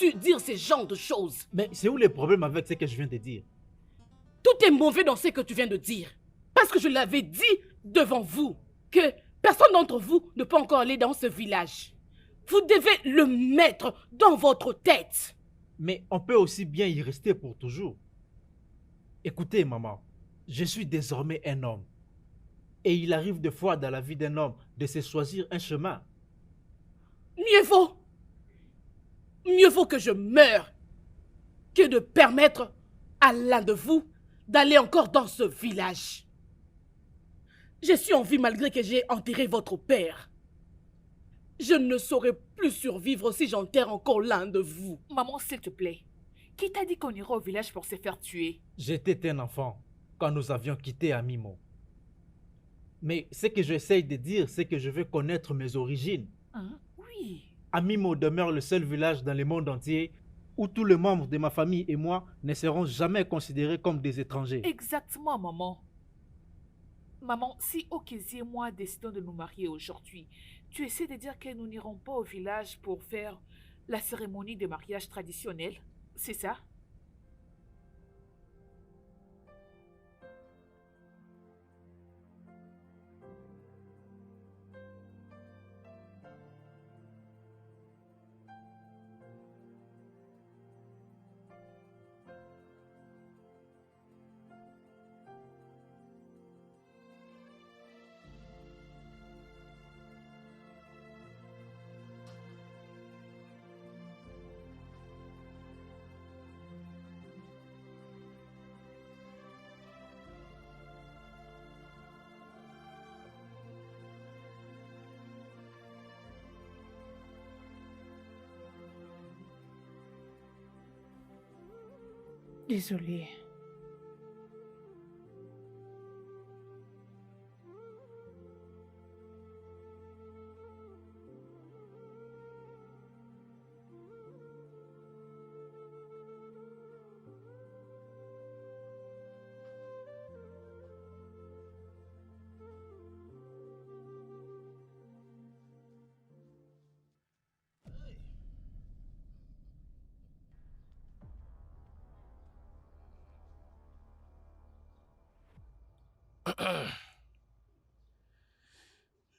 oses-tu dire ces genres de choses? Mais c'est où le problème avec ce que je viens de dire? Tout est mauvais dans ce que tu viens de dire. Parce que je l'avais dit devant vous, que personne d'entre vous ne peut encore aller dans ce village. Vous devez le mettre dans votre tête. Mais on peut aussi bien y rester pour toujours. Écoutez, maman, je suis désormais un homme. Et il arrive des fois dans la vie d'un homme de se choisir un chemin. Mieux vaut que je meure que de permettre à l'un de vous d'aller encore dans ce village. Je suis en vie malgré que j'ai enterré votre père. Je ne saurais plus survivre si j'enterre encore l'un de vous. Maman, s'il te plaît, qui t'a dit qu'on irait au village pour se faire tuer? J'étais un enfant quand nous avions quitté Amimo. Mais ce que j'essaye de dire, c'est que je veux connaître mes origines. Hein? Oui. Amimo demeure le seul village dans le monde entier où tous les membres de ma famille et moi ne seront jamais considérés comme des étrangers. Exactement, maman. Maman, si Okézie et moi décidons de nous marier aujourd'hui, tu essaies de dire que nous n'irons pas au village pour faire la cérémonie de mariage traditionnelle, c'est ça? Désolée.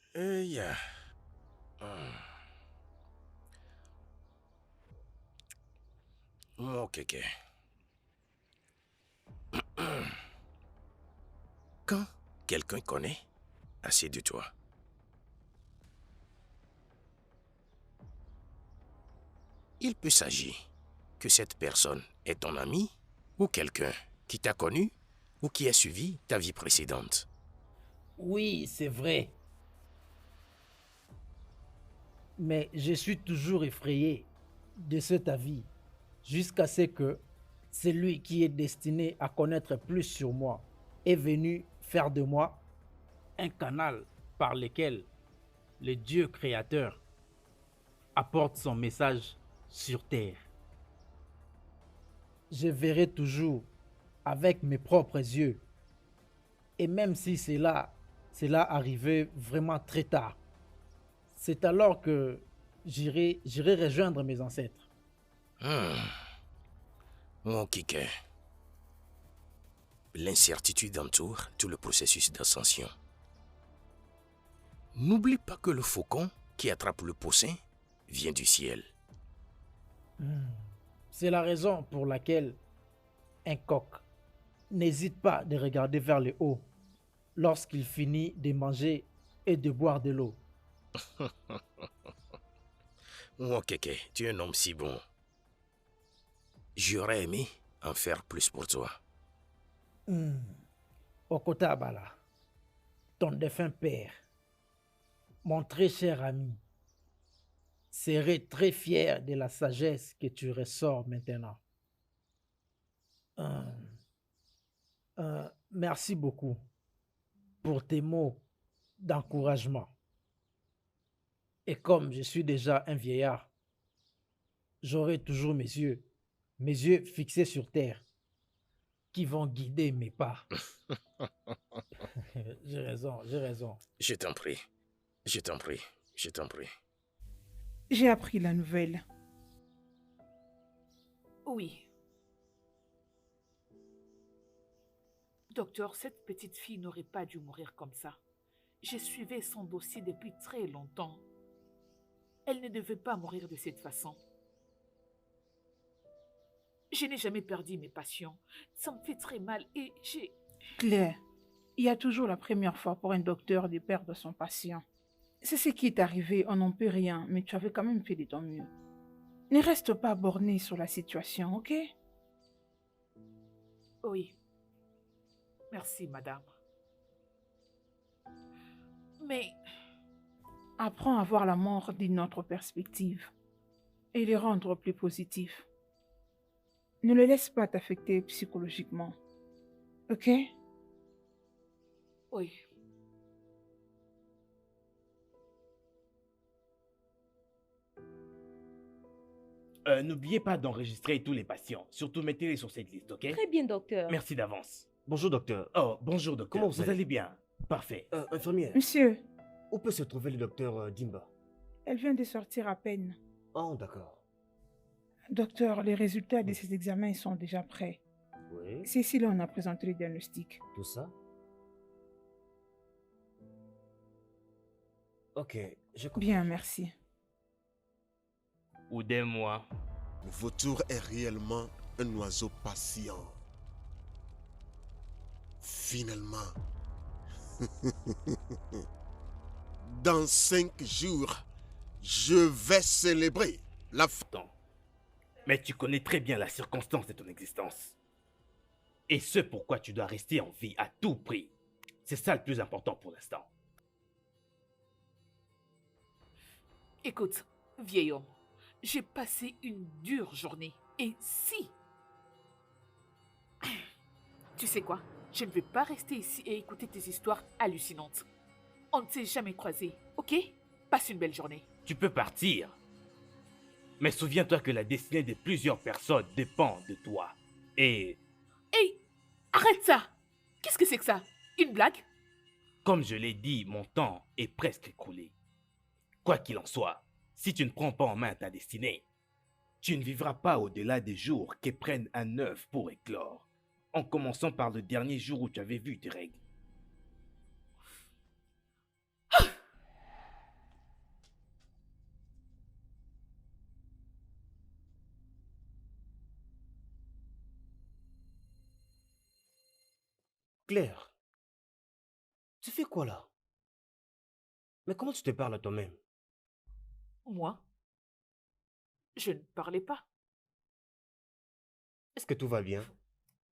Yeah. Ok. Quand quelqu'un connaît, assieds-toi. Il peut s'agir que cette personne est ton ami ou quelqu'un qui t'a connu ou qui a suivi ta vie précédente. Oui, c'est vrai. Mais je suis toujours effrayé de cet avis jusqu'à ce que celui qui est destiné à connaître plus sur moi est venu faire de moi un canal par lequel le Dieu créateur apporte son message sur terre. Je verrai toujours avec mes propres yeux. Et même si cela arrivait vraiment très tard, c'est alors que j'irai rejoindre mes ancêtres. Mon Kike, l'incertitude entoure tout le processus d'ascension. N'oublie pas que le faucon qui attrape le poussin vient du ciel. C'est la raison pour laquelle un coq n'hésite pas de regarder vers le haut lorsqu'il finit de manger et de boire de l'eau. Oh Keke, tu es un homme si bon. J'aurais aimé en faire plus pour toi. Okotabala, ton défunt père, mon très cher ami, serait très fier de la sagesse que tu ressors maintenant. Merci beaucoup pour tes mots d'encouragement. Et comme je suis déjà un vieillard, j'aurai toujours mes yeux fixés sur terre, qui vont guider mes pas. J'ai raison. Je t'en prie. Je t'en prie. J'ai appris la nouvelle. Oui. Docteur, cette petite fille n'aurait pas dû mourir comme ça. J'ai suivi son dossier depuis très longtemps. Elle ne devait pas mourir de cette façon. Je n'ai jamais perdu mes patients. Ça me fait très mal et j'ai... Claire, il y a toujours la première fois pour un docteur de perdre son patient. C'est ce qui est arrivé, on n'en peut rien, mais tu avais quand même fait de ton mieux. Ne reste pas borné sur la situation, ok? Oui. Merci, madame. Mais Apprends à voir la mort d'une autre perspective et les rendre plus positifs. Ne le laisse pas t'affecter psychologiquement, ok? oui. N'oubliez pas d'enregistrer tous les patients. Surtout mettez-les sur cette liste, ok? Très bien, docteur. Merci d'avance. Bonjour docteur. Oh, bonjour docteur. Comment vous allez? allez bien? Parfait. Infirmière, Monsieur, où peut se trouver le docteur Dimba? elle vient de sortir à peine. Oh, d'accord. Docteur, les résultats de ces examens sont déjà prêts. Oui, C'est ici là on a présenté le diagnostic. tout ça. Ok, je comprends. Bien, merci. Aidez-moi. Le vautour est réellement un oiseau patient. Finalement. Dans 5 jours, je vais célébrer la fin. Mais tu connais très bien la circonstance de ton existence. Et ce pourquoi tu dois rester en vie à tout prix. C'est ça le plus important pour l'instant. Écoute, vieil homme, j'ai passé une dure journée. Et si... Tu sais quoi? Je ne vais pas rester ici et écouter tes histoires hallucinantes. On ne s'est jamais croisés, ok? Passe une belle journée. Tu peux partir. Mais souviens-toi que la destinée de plusieurs personnes dépend de toi. Et, Hey, arrête ça! Qu'est-ce que c'est que ça? Une blague? comme je l'ai dit, mon temps est presque écoulé. Quoi qu'il en soit, si tu ne prends pas en main ta destinée, tu ne vivras pas au-delà des jours qui prennent un œuf pour éclore, en commençant par le dernier jour où tu avais vu tes règles. Claire, tu fais quoi là? Mais comment tu te parles à toi-même? Moi? Je ne parlais pas. Est-ce que tout va bien?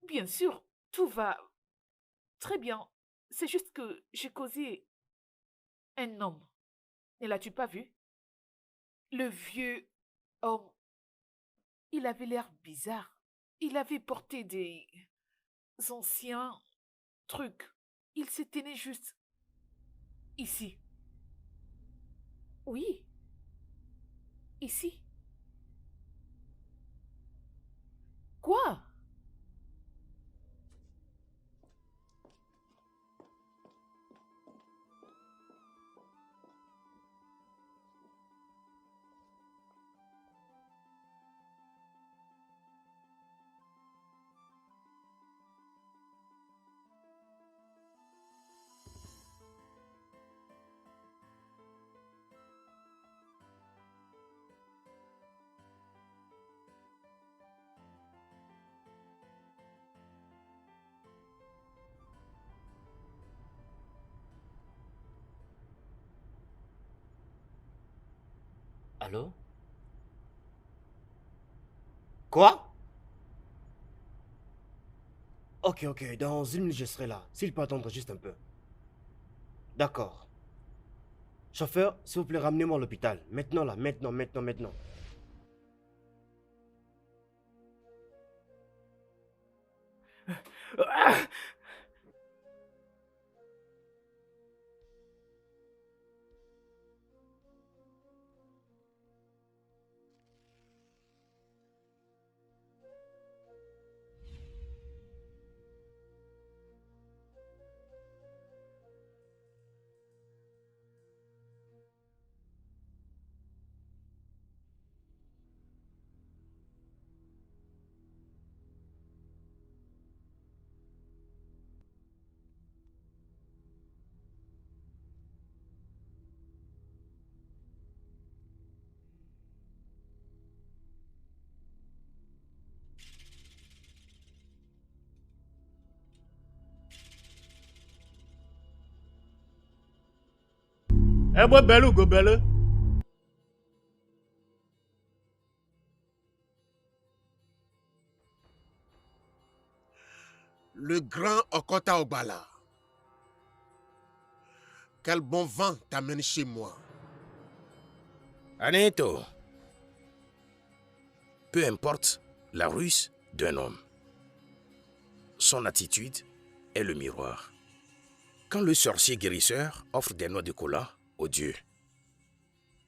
Bien sûr, tout va très bien. C'est juste que j'ai causé un homme. Ne l'as-tu pas vu? Le vieux homme, il avait l'air bizarre. Il avait porté des anciens trucs. Il s'était né juste ici. Oui, ici. Quoi? Allô? Quoi? Ok, ok, dans 1 minute je serai là. S'il peut attendre juste un peu. D'accord. Chauffeur, s'il vous plaît, ramenez-moi à l'hôpital. Maintenant là, maintenant. Ah! Eh, moi, belle go belle. Le grand Okota Obala. Quel bon vent t'amène chez moi. Aneto, peu importe la ruse d'un homme, son attitude est le miroir. Quand le sorcier guérisseur offre des noix de cola aux dieux,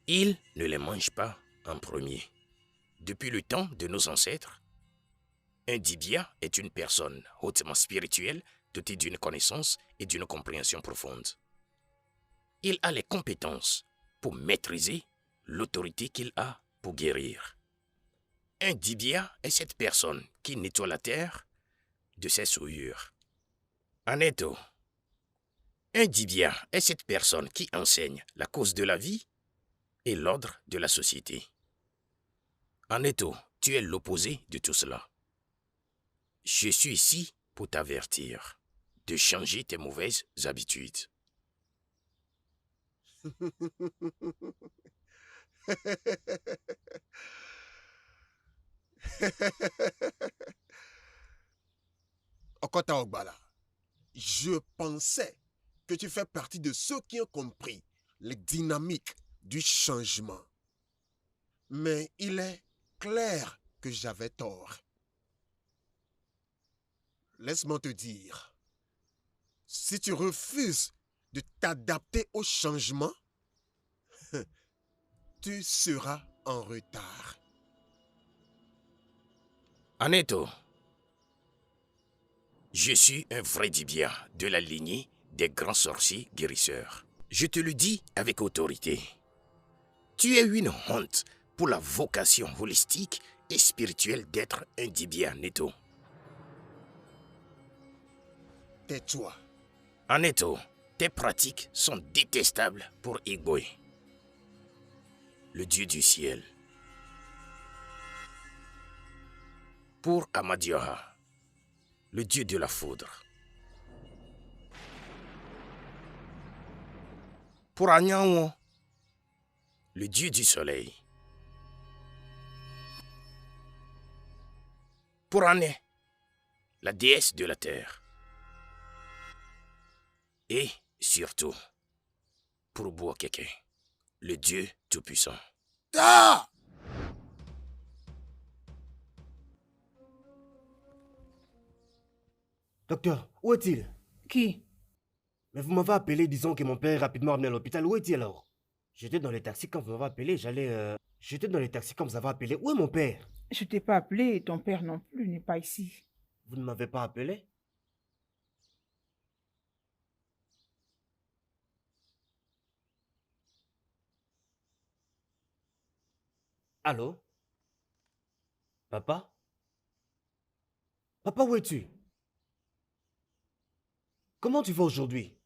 il ne les mange pas en premier. Depuis le temps de nos ancêtres, un dibia est une personne hautement spirituelle, dotée d'une connaissance et d'une compréhension profonde. Il a les compétences pour maîtriser l'autorité qu'il a pour guérir. Un dibia est cette personne qui nettoie la terre de ses souillures. Aneto, un dibia est cette personne qui enseigne la cause de la vie et l'ordre de la société. Aneto, tu es l'opposé de tout cela. Je suis ici pour t'avertir de changer tes mauvaises habitudes. Okota Ogbala, je pensais que tu fais partie de ceux qui ont compris les dynamiques du changement. Mais il est clair que j'avais tort. Laisse-moi te dire, si tu refuses de t'adapter au changement, tu seras en retard. Aneto, je suis un vrai dibia de la lignée des grands sorciers guérisseurs. Je te le dis avec autorité. Tu es une honte pour la vocation holistique et spirituelle d'être un dibia, Neto. Tais-toi. Aneto, tes pratiques sont détestables pour Igwe, le dieu du ciel. Pour Amadioha, le dieu de la foudre. Pour Anyanwo, le dieu du soleil. Pour Ané, la déesse de la terre. Et surtout, pour Bouakeke, le dieu tout-puissant. Ah! Docteur, où est-il? Qui? Mais vous m'avez appelé disant que mon père est rapidement ramené à l'hôpital. Où est-il alors? J'étais dans les taxis quand vous m'avez appelé. J'étais dans les taxis quand vous avez appelé. Où est mon père? Je t'ai pas appelé et ton père non plus n'est pas ici. Vous ne m'avez pas appelé? Allô? Papa? Papa, où es-tu? Comment tu vas aujourd'hui?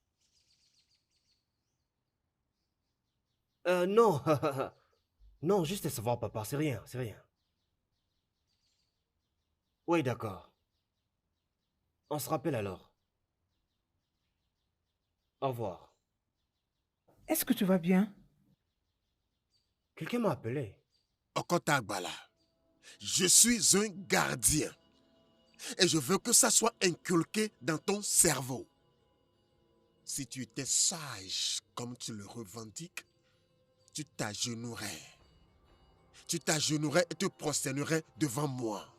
Non. Non, juste savoir, papa. C'est rien, c'est rien. Oui, d'accord. On se rappelle alors. Au revoir. Est-ce que tu vas bien? Quelqu'un m'a appelé. Okota Ogbala, je suis un gardien. Et je veux que ça soit inculqué dans ton cerveau. Si tu étais sage comme tu le revendiques, tu t'agenouillerais. Tu t'agenouillerais et te prosternerais devant moi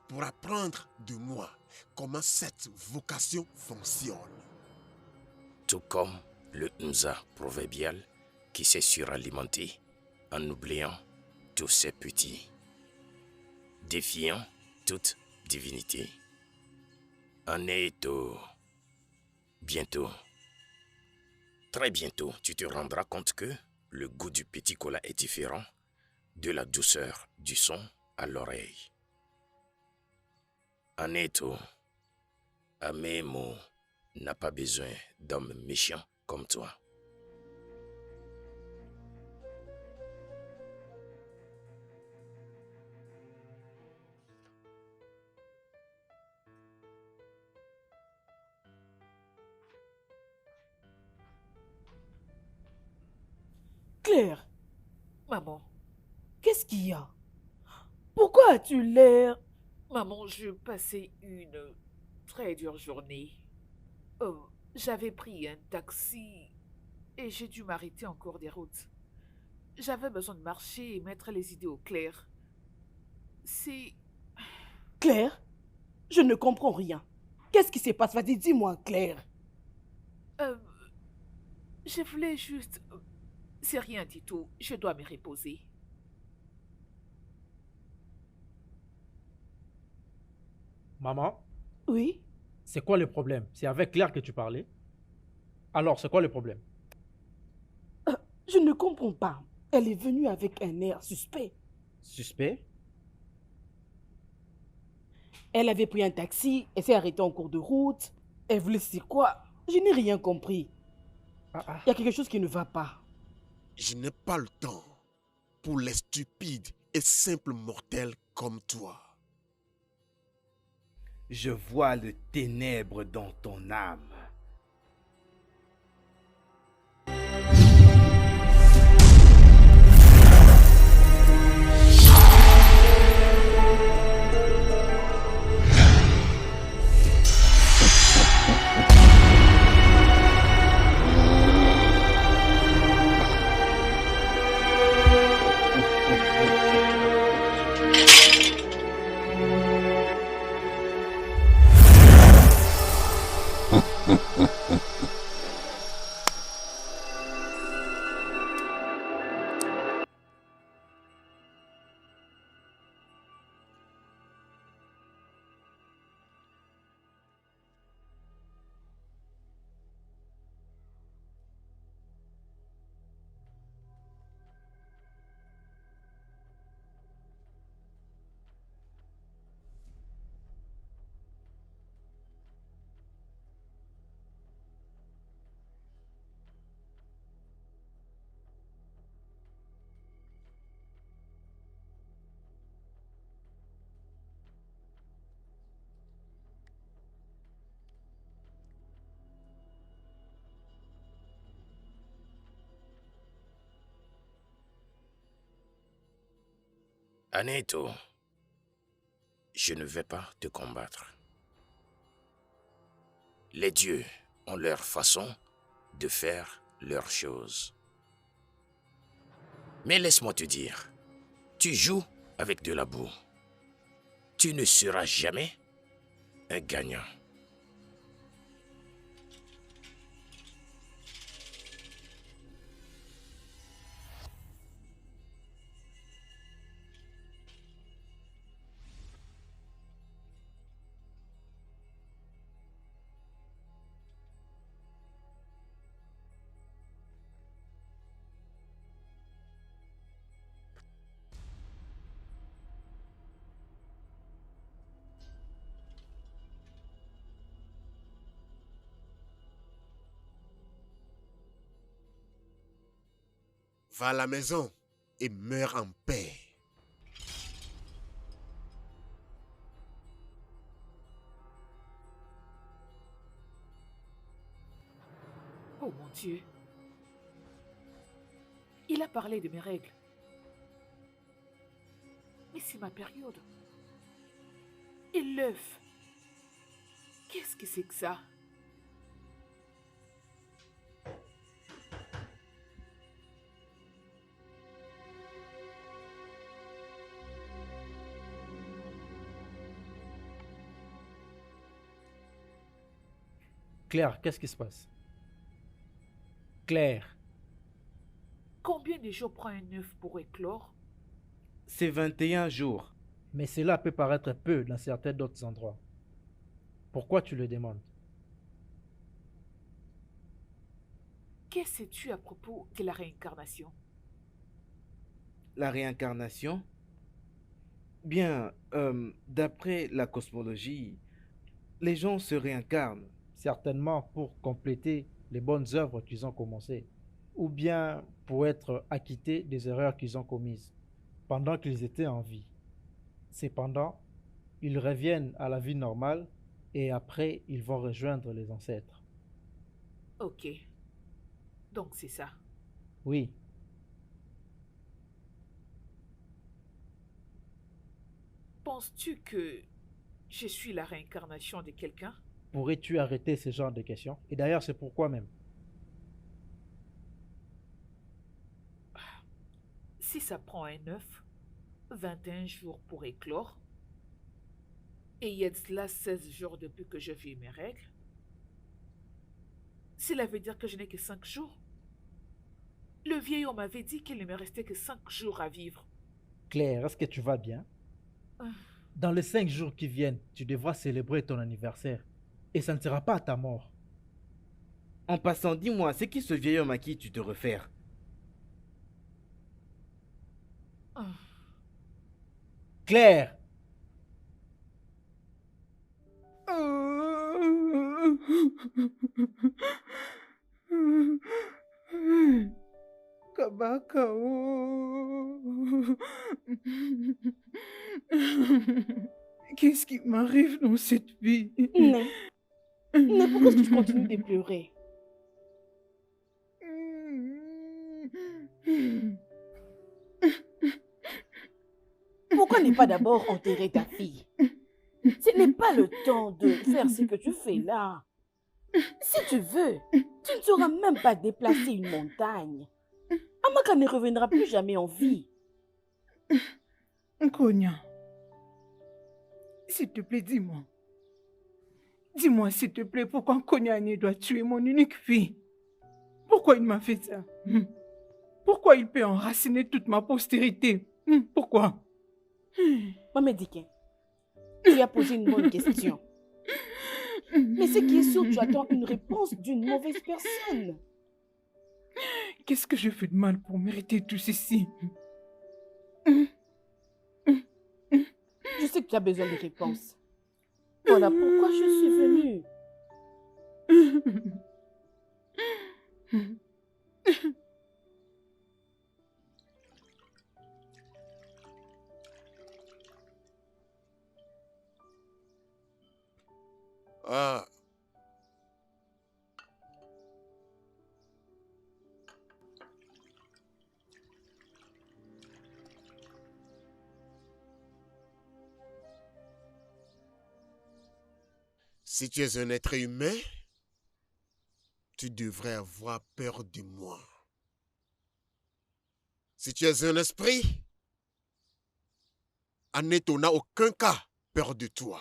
pour apprendre de moi comment cette vocation fonctionne. Tout comme le Nza proverbial qui s'est suralimenté en oubliant tous ses petits, défiant toute divinité. Aneto, bientôt, très bientôt, tu te rendras compte que le goût du petit cola est différent de la douceur du son à l'oreille. Aneto, Amemo n'a pas besoin d'hommes méchants comme toi. Claire, Maman, qu'est-ce qu'il y a? Pourquoi as-tu l'air... maman, je passais une très dure journée. J'avais pris un taxi et j'ai dû m'arrêter en cours des routes. J'avais besoin de marcher et mettre les idées au clair. C'est... Claire, je ne comprends rien. Qu'est-ce qui se passe? Vas-y, dis-moi, Claire. euh, je voulais juste... C'est rien du tout, je dois me reposer. Maman, Oui? c'est quoi le problème? C'est avec Claire que tu parlais? Alors, c'est quoi le problème? Je ne comprends pas. Elle est venue avec un air suspect. Suspect? Elle avait pris un taxi, elle s'est arrêtée en cours de route. Elle voulait c'est quoi? Je n'ai rien compris. Ah, Il y a quelque chose qui ne va pas. Je n'ai pas le temps pour les stupides et simples mortels comme toi. Je vois le ténèbre dans ton âme. Aneto, je ne vais pas te combattre. Les dieux ont leur façon de faire leurs choses. Mais laisse-moi te dire, tu joues avec de la boue. Tu ne seras jamais un gagnant. Va à la maison et meurs en paix. Oh mon Dieu. Il a parlé de mes règles. Mais c'est ma période. Et l'œuf. Qu'est-ce que c'est que ça? Claire, qu'est-ce qui se passe? Claire, Combien de jours prend un œuf pour éclore? C'est 21 jours. mais cela peut paraître peu dans certains d'autres endroits. Pourquoi tu le demandes? Que sais-tu à propos de la réincarnation? La réincarnation? Bien, d'après la cosmologie, les gens se réincarnent. Certainement pour compléter les bonnes œuvres qu'ils ont commencées, ou bien pour être acquittés des erreurs qu'ils ont commises pendant qu'ils étaient en vie. Cependant, ils reviennent à la vie normale et après ils vont rejoindre les ancêtres. Ok. Donc c'est ça. Oui, Penses-tu que je suis la réincarnation de quelqu'un? Pourrais-tu arrêter ce genre de questions? Et d'ailleurs, c'est pourquoi même. Si ça prend un œuf, 21 jours pour éclore, et il y a de cela 16 jours depuis que je vis mes règles, cela veut dire que je n'ai que 5 jours. Le vieil homme m'avait dit qu'il ne me restait que 5 jours à vivre. Claire, est-ce que tu vas bien? Dans les 5 jours qui viennent, tu devras célébrer ton anniversaire. Et ça ne sera pas à ta mort. En passant, dis-moi, c'est qui ce vieil homme à qui tu te réfères? Claire! Kabakao. Qu'est-ce qui m'arrive dans cette vie? Mais pourquoi est-ce que tu continues de pleurer? Pourquoi ne pas d'abord enterrer ta fille? Ce n'est pas le temps de faire ce que tu fais là. Si tu veux, tu ne sauras même pas déplacer une montagne. Amaka ne reviendra plus jamais en vie. Konya, s'il te plaît, dis-moi. Dis-moi, s'il te plaît, pourquoi Konyane doit tuer mon unique fille? Pourquoi il m'a fait ça? Pourquoi il peut enraciner toute ma postérité? Pourquoi? Mamedike, tu as posé une bonne question. Mais ce qui est sûr, tu attends une réponse d'une mauvaise personne. Qu'est-ce que je fais de mal pour mériter tout ceci? Je sais que tu as besoin de réponses. Voilà pourquoi je suis venue. Ah. Si tu es un être humain, tu devrais avoir peur de moi. Si tu es un esprit, Aneto n'a aucun cas peur de toi.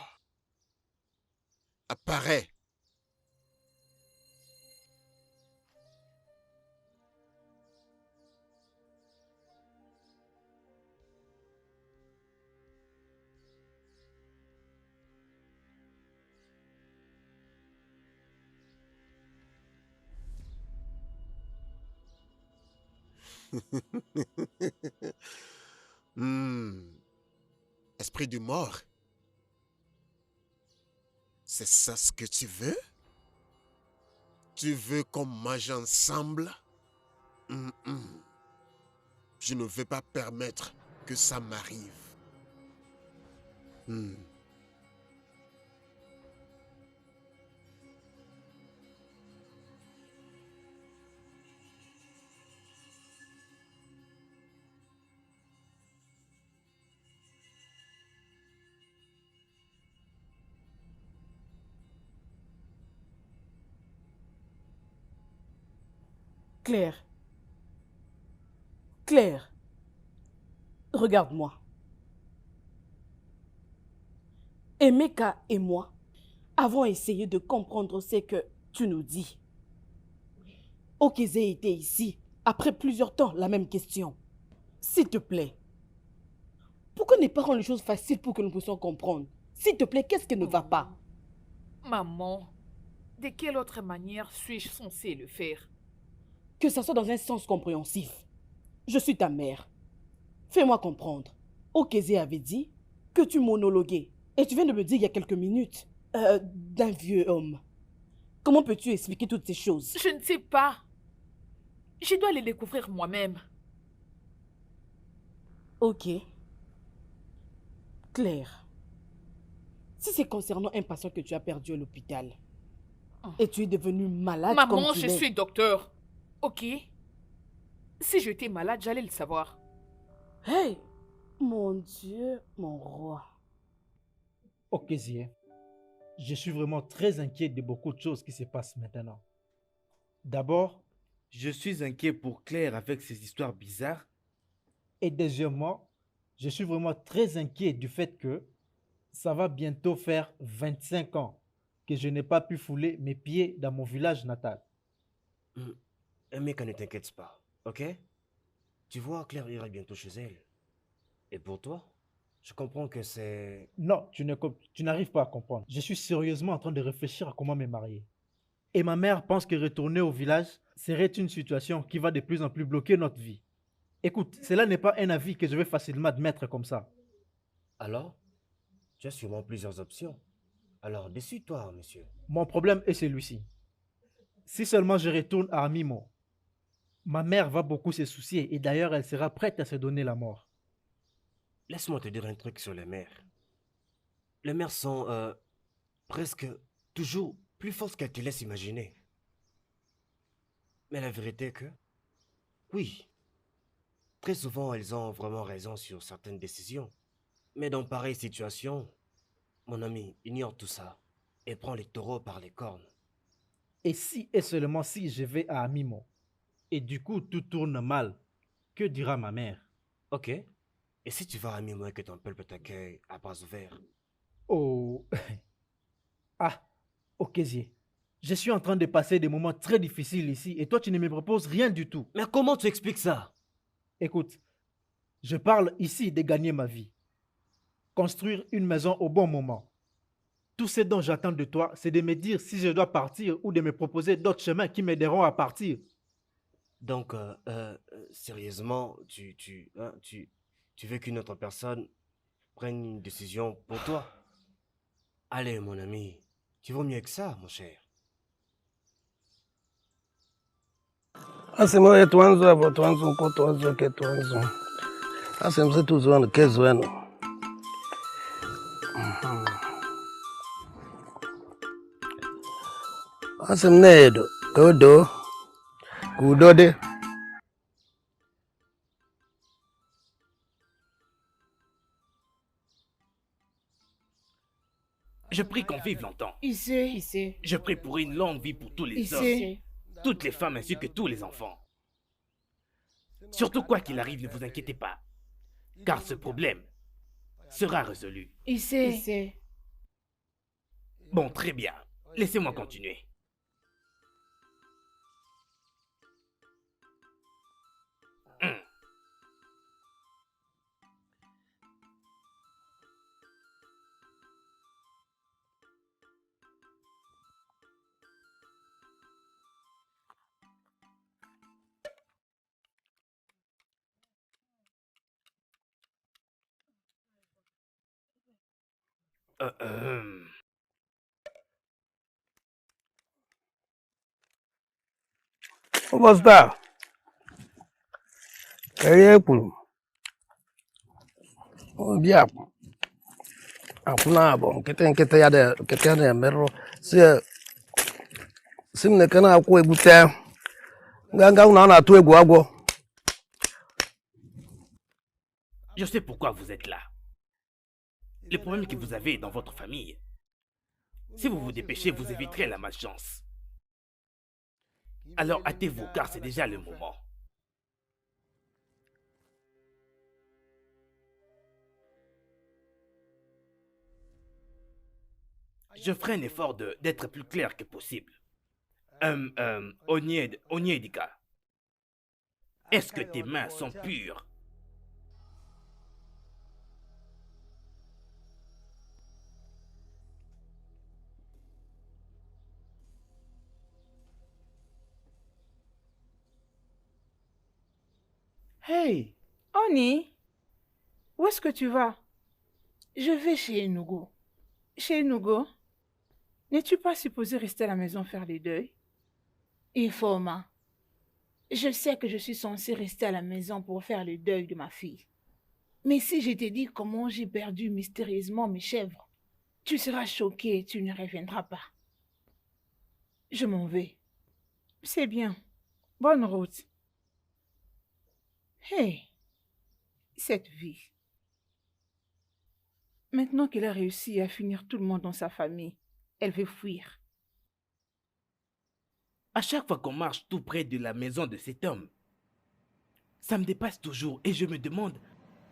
Apparaît. Esprit du mort. C'est ça ce que tu veux? Tu veux qu'on mange ensemble? Je ne vais pas permettre que ça m'arrive. Claire. Claire. Regarde-moi. Emeka et moi avons essayé de comprendre ce que tu nous dis. Okeze était ici, après plusieurs temps, la même question. S'il te plaît, pourquoi ne pas rendre les choses faciles pour que nous puissions comprendre? S'il te plaît, qu'est-ce qui ne va pas? Maman, de quelle autre manière suis-je censée le faire? Que ça soit dans un sens compréhensif. Je suis ta mère. Fais-moi comprendre. Okeze avait dit que tu monologuais. Et tu viens de me dire il y a quelques minutes d'un vieux homme. Comment peux-tu expliquer toutes ces choses? Je ne sais pas. Je dois les découvrir moi-même. Ok. Claire, si c'est concernant un patient que tu as perdu à l'hôpital, et tu es devenue malade comme Maman, tu je l'es. suis docteur. Ok. Si j'étais malade, j'allais le savoir. Hey, mon Dieu, mon roi. Okézie, je suis vraiment très inquiet de beaucoup de choses qui se passent maintenant. D'abord, Je suis inquiet pour Claire avec ses histoires bizarres. et deuxièmement, je suis vraiment très inquiet du fait que ça va bientôt faire 25 ans que je n'ai pas pu fouler mes pieds dans mon village natal. Emeka, ne t'inquiète pas, ok? Tu vois, Claire ira bientôt chez elle. Et pour toi, je comprends que c'est... Non, tu n'arrives pas à comprendre. Je suis sérieusement en train de réfléchir à comment me marier. Et ma mère pense que retourner au village serait une situation qui va de plus en plus bloquer notre vie. Écoute, cela n'est pas un avis que je vais facilement admettre comme ça. Alors, tu as sûrement plusieurs options. Alors, décide-toi, monsieur. Mon problème est celui-ci. Si seulement je retourne à Amimo, ma mère va beaucoup se soucier et d'ailleurs elle sera prête à se donner la mort. Laisse-moi te dire un truc sur les mères. Les mères sont presque toujours plus fortes qu'elles te laissent imaginer. Mais la vérité est que, oui, très souvent elles ont vraiment raison sur certaines décisions. Mais dans pareille situation, mon ami, ignore tout ça et prends les taureaux par les cornes. Et si et seulement si je vais à Amimo, et du coup tout tourne mal, que dira ma mère? Ok? Et si tu vas à Mimo et que ton peuple t'accueille à bras ouverts? Oh, ah, Okézie, je suis en train de passer des moments très difficiles ici et toi tu ne me proposes rien du tout. Mais comment tu expliques ça? Écoute, je parle ici de gagner ma vie, construire une maison au bon moment. Tout ce dont j'attends de toi, c'est de me dire si je dois partir ou de me proposer d'autres chemins qui m'aideront à partir. Donc, sérieusement, tu veux qu'une autre personne prenne une décision pour toi? Allez, mon ami, tu vaux mieux que ça, mon cher. Asema tuanzo hapo tuanzo uko tuanzo ke tuanzo. Asema tuzoana kezweno. Asema nedo dodo kudode. Je prie qu'on vive longtemps. Ici. Je prie pour une longue vie pour tous les hommes, toutes les femmes ainsi que tous les enfants. Surtout quoi qu'il arrive, ne vous inquiétez pas, car ce problème sera résolu. Ici. Bon, très bien. Laissez-moi continuer. Euh, euh, Ụbọchị taa ka ihe kwuru obi akwụ na-abụ nkịtị ya na-emerụ si m na-eke na-akwụ egbute nganga na ọ na-atụ egwu agwọ. Je sais pourquoi vous êtes là. Le problème que vous avez dans votre famille. Si vous vous dépêchez, vous éviterez la malchance. Alors hâtez-vous, car c'est déjà le moment. Je ferai un effort d'être plus clair que possible. Onyedika, est-ce que tes mains sont pures? Hey, Oni, où est-ce que tu vas? Je vais chez Enugo. Chez Nugo? N'es-tu pas supposé rester à la maison faire les deuils? Informa. Je sais que je suis censée rester à la maison pour faire le deuil de ma fille. Mais si je te dis comment j'ai perdu mystérieusement mes chèvres, tu seras choqué et tu ne reviendras pas. Je m'en vais. C'est bien. Bonne route. Hey, cette vie. Maintenant qu'elle a réussi à finir tout le monde dans sa famille, elle veut fuir. À chaque fois qu'on marche tout près de la maison de cet homme, ça me dépasse toujours et je me demande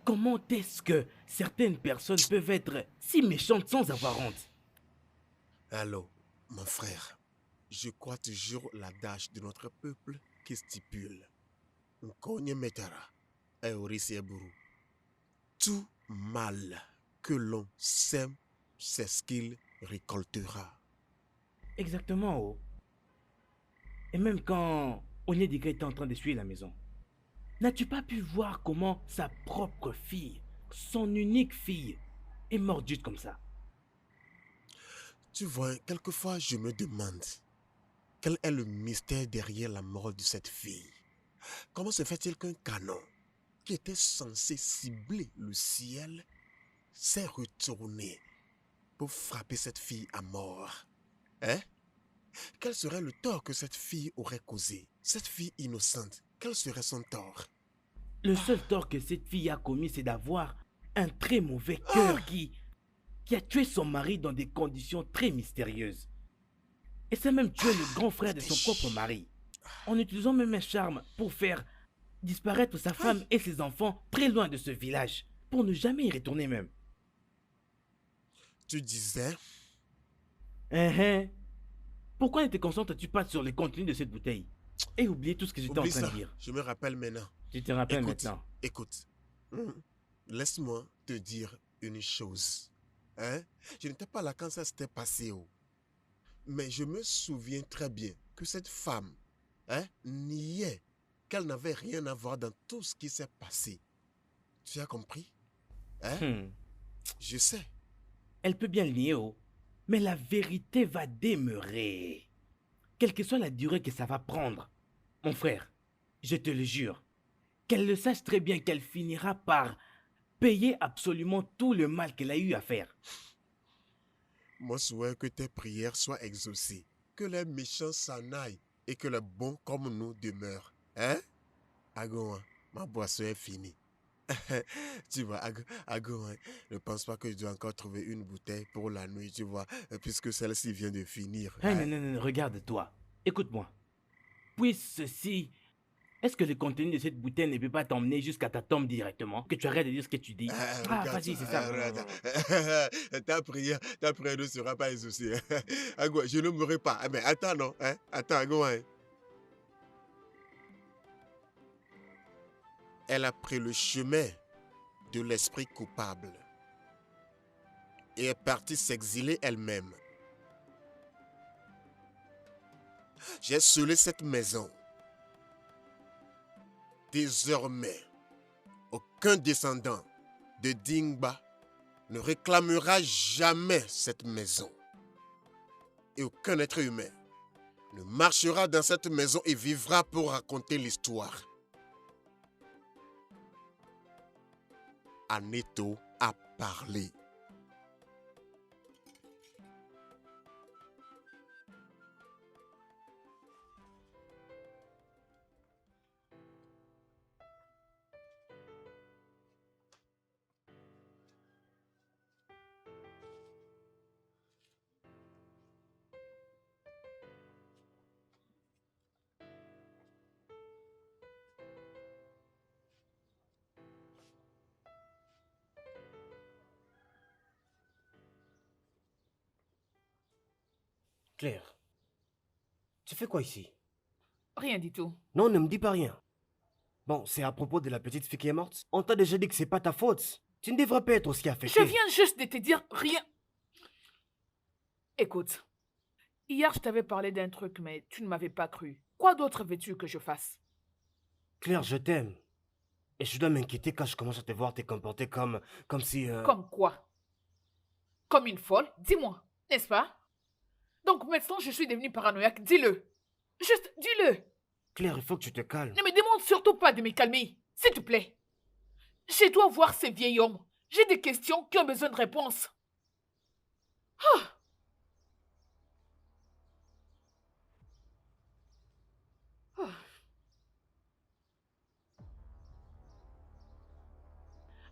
comment est-ce que certaines personnes peuvent être si méchantes sans avoir honte. Allô, mon frère, je crois toujours l'adage de notre peuple qui stipule Nkonye Metara, Eorisi Eburu. Tout mal que l'on sème, c'est ce qu'il récoltera. Exactement, oh. Et même quand Onyedika était en train d'essuyer la maison, n'as-tu pas pu voir comment sa propre fille, son unique fille, est morte juste comme ça? Tu vois, quelquefois je me demande quel est le mystère derrière la mort de cette fille. Comment se fait-il qu'un canon qui était censé cibler le ciel s'est retourné pour frapper cette fille à mort? Hein? Quel serait le tort que cette fille aurait causé? Cette fille innocente, quel serait son tort? Le seul tort que cette fille a commis, c'est d'avoir un très mauvais cœur qui a tué son mari dans des conditions très mystérieuses. Et c'est même tué le grand frère de son propre mari, en utilisant même un charme pour faire disparaître sa femme et ses enfants très loin de ce village, pour ne jamais y retourner même. Tu disais? Pourquoi ne te concentres-tu pas sur le contenu de cette bouteille et oublie tout ce que j'étais en train de dire? Je me rappelle maintenant. Tu te rappelles maintenant? Écoute, laisse-moi te dire une chose. Hein? Je n'étais pas là quand ça s'était passé. Mais je me souviens très bien que cette femme niait qu'elle n'avait rien à voir dans tout ce qui s'est passé. Tu as compris? Je sais. Elle peut bien le nier, mais la vérité va demeurer. Quelle que soit la durée que ça va prendre. Mon frère, je te le jure, qu'elle le sache très bien qu'elle finira par payer absolument tout le mal qu'elle a eu à faire. Moi, souhaite que tes prières soient exaucées, que les méchants s'en aillent et que les bons comme nous demeurent. Hein? Ago, ma boisson est finie. Tu vois, Ago, ne pense pas que je dois encore trouver une bouteille pour la nuit, tu vois, puisque celle-ci vient de finir. Non, regarde-toi. Écoute-moi. Puis ceci... Est-ce que le contenu de cette bouteille ne peut pas t'emmener jusqu'à ta tombe directement? Que tu arrêtes de dire ce que tu dis. Vas-y, c'est ça. Ta prière ne sera pas exaucée. Agua, je ne mourrai pas. Mais attends, non. Attends, Agua. Elle a pris le chemin de l'esprit coupable et est partie s'exiler elle-même. J'ai scellé cette maison. Désormais, aucun descendant de Dingba ne réclamera jamais cette maison. Et aucun être humain ne marchera dans cette maison et vivra pour raconter l'histoire. Aneto a parlé. Claire, tu fais quoi ici? Rien du tout. Non, ne me dis pas rien. Bon, c'est à propos de la petite fille qui est morte. On t'a déjà dit que c'est pas ta faute. Tu ne devrais pas être aussi affecté. Je viens juste de te dire rien. Écoute, hier je t'avais parlé d'un truc, mais tu ne m'avais pas cru. Quoi d'autre veux-tu que je fasse? Claire, je t'aime. Et je dois m'inquiéter quand je commence à te voir te comporter comme si... Comme quoi? Comme une folle? Dis-moi, n'est-ce pas? Donc maintenant je suis devenue paranoïaque, dis-le. Juste dis-le. Claire, il faut que tu te calmes. Ne me demande surtout pas de me calmer, s'il te plaît. Je dois voir ces vieils hommes. J'ai des questions qui ont besoin de réponses.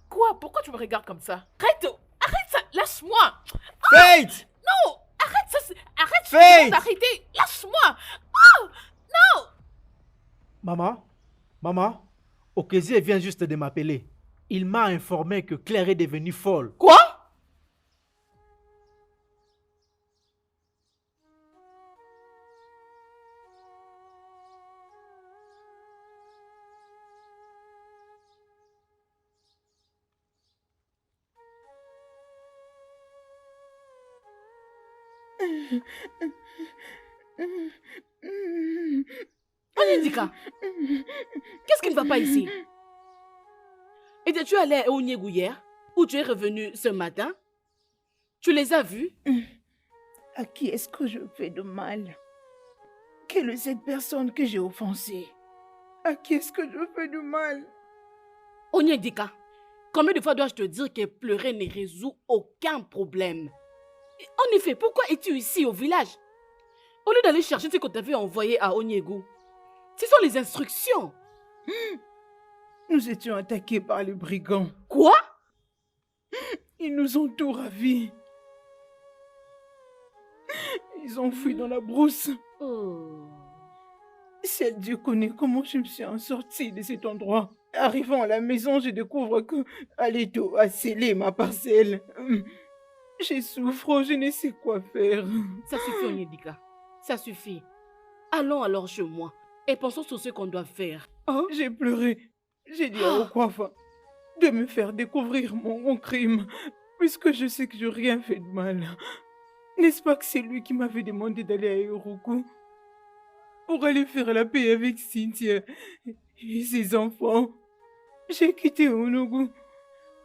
Quoi? Pourquoi tu me regardes comme ça? Arrête! Arrête ça! lâche-moi. Faith! Non, arrête ça. Arrête, je te Faith! demande d'arrêter. Lâche-moi. Maman, Okezie vient juste de m'appeler. Il m'a informé que Claire est devenue folle. Quoi? Onyedika, qu'est-ce qui ne va pas ici? Étais-tu allé à Onyegou hier ou tu es revenu ce matin? Tu les as vus? À qui est-ce que je fais de mal? Quelle est cette personne que j'ai offensée? À qui est-ce que je fais de mal? Onyedika, combien de fois dois-je te dire que pleurer ne résout aucun problème? En effet, pourquoi es-tu ici au village? Au lieu d'aller chercher ce qu'on t'avait envoyé à Onyegou. Ce sont les instructions. Nous étions attaqués par les brigands. Quoi? Ils nous ont tout ravis. Ils ont fui dans la brousse. Oh. Seul Dieu connaît comment je me suis en sortie de cet endroit. Arrivant à la maison, je découvre que Aleto a scellé ma parcelle. Je souffre, je ne sais quoi faire. Ça suffit, Onyedika. Ça suffit. Allons alors chez moi et pensons sur ce qu'on doit faire. Hein? J'ai pleuré. J'ai dit à Okwafa de me faire découvrir mon crime, puisque je sais que je n'ai rien fait de mal. N'est-ce pas que c'est lui qui m'avait demandé d'aller à Yoroku pour aller faire la paix avec Cynthia et ses enfants? J'ai quitté Onogu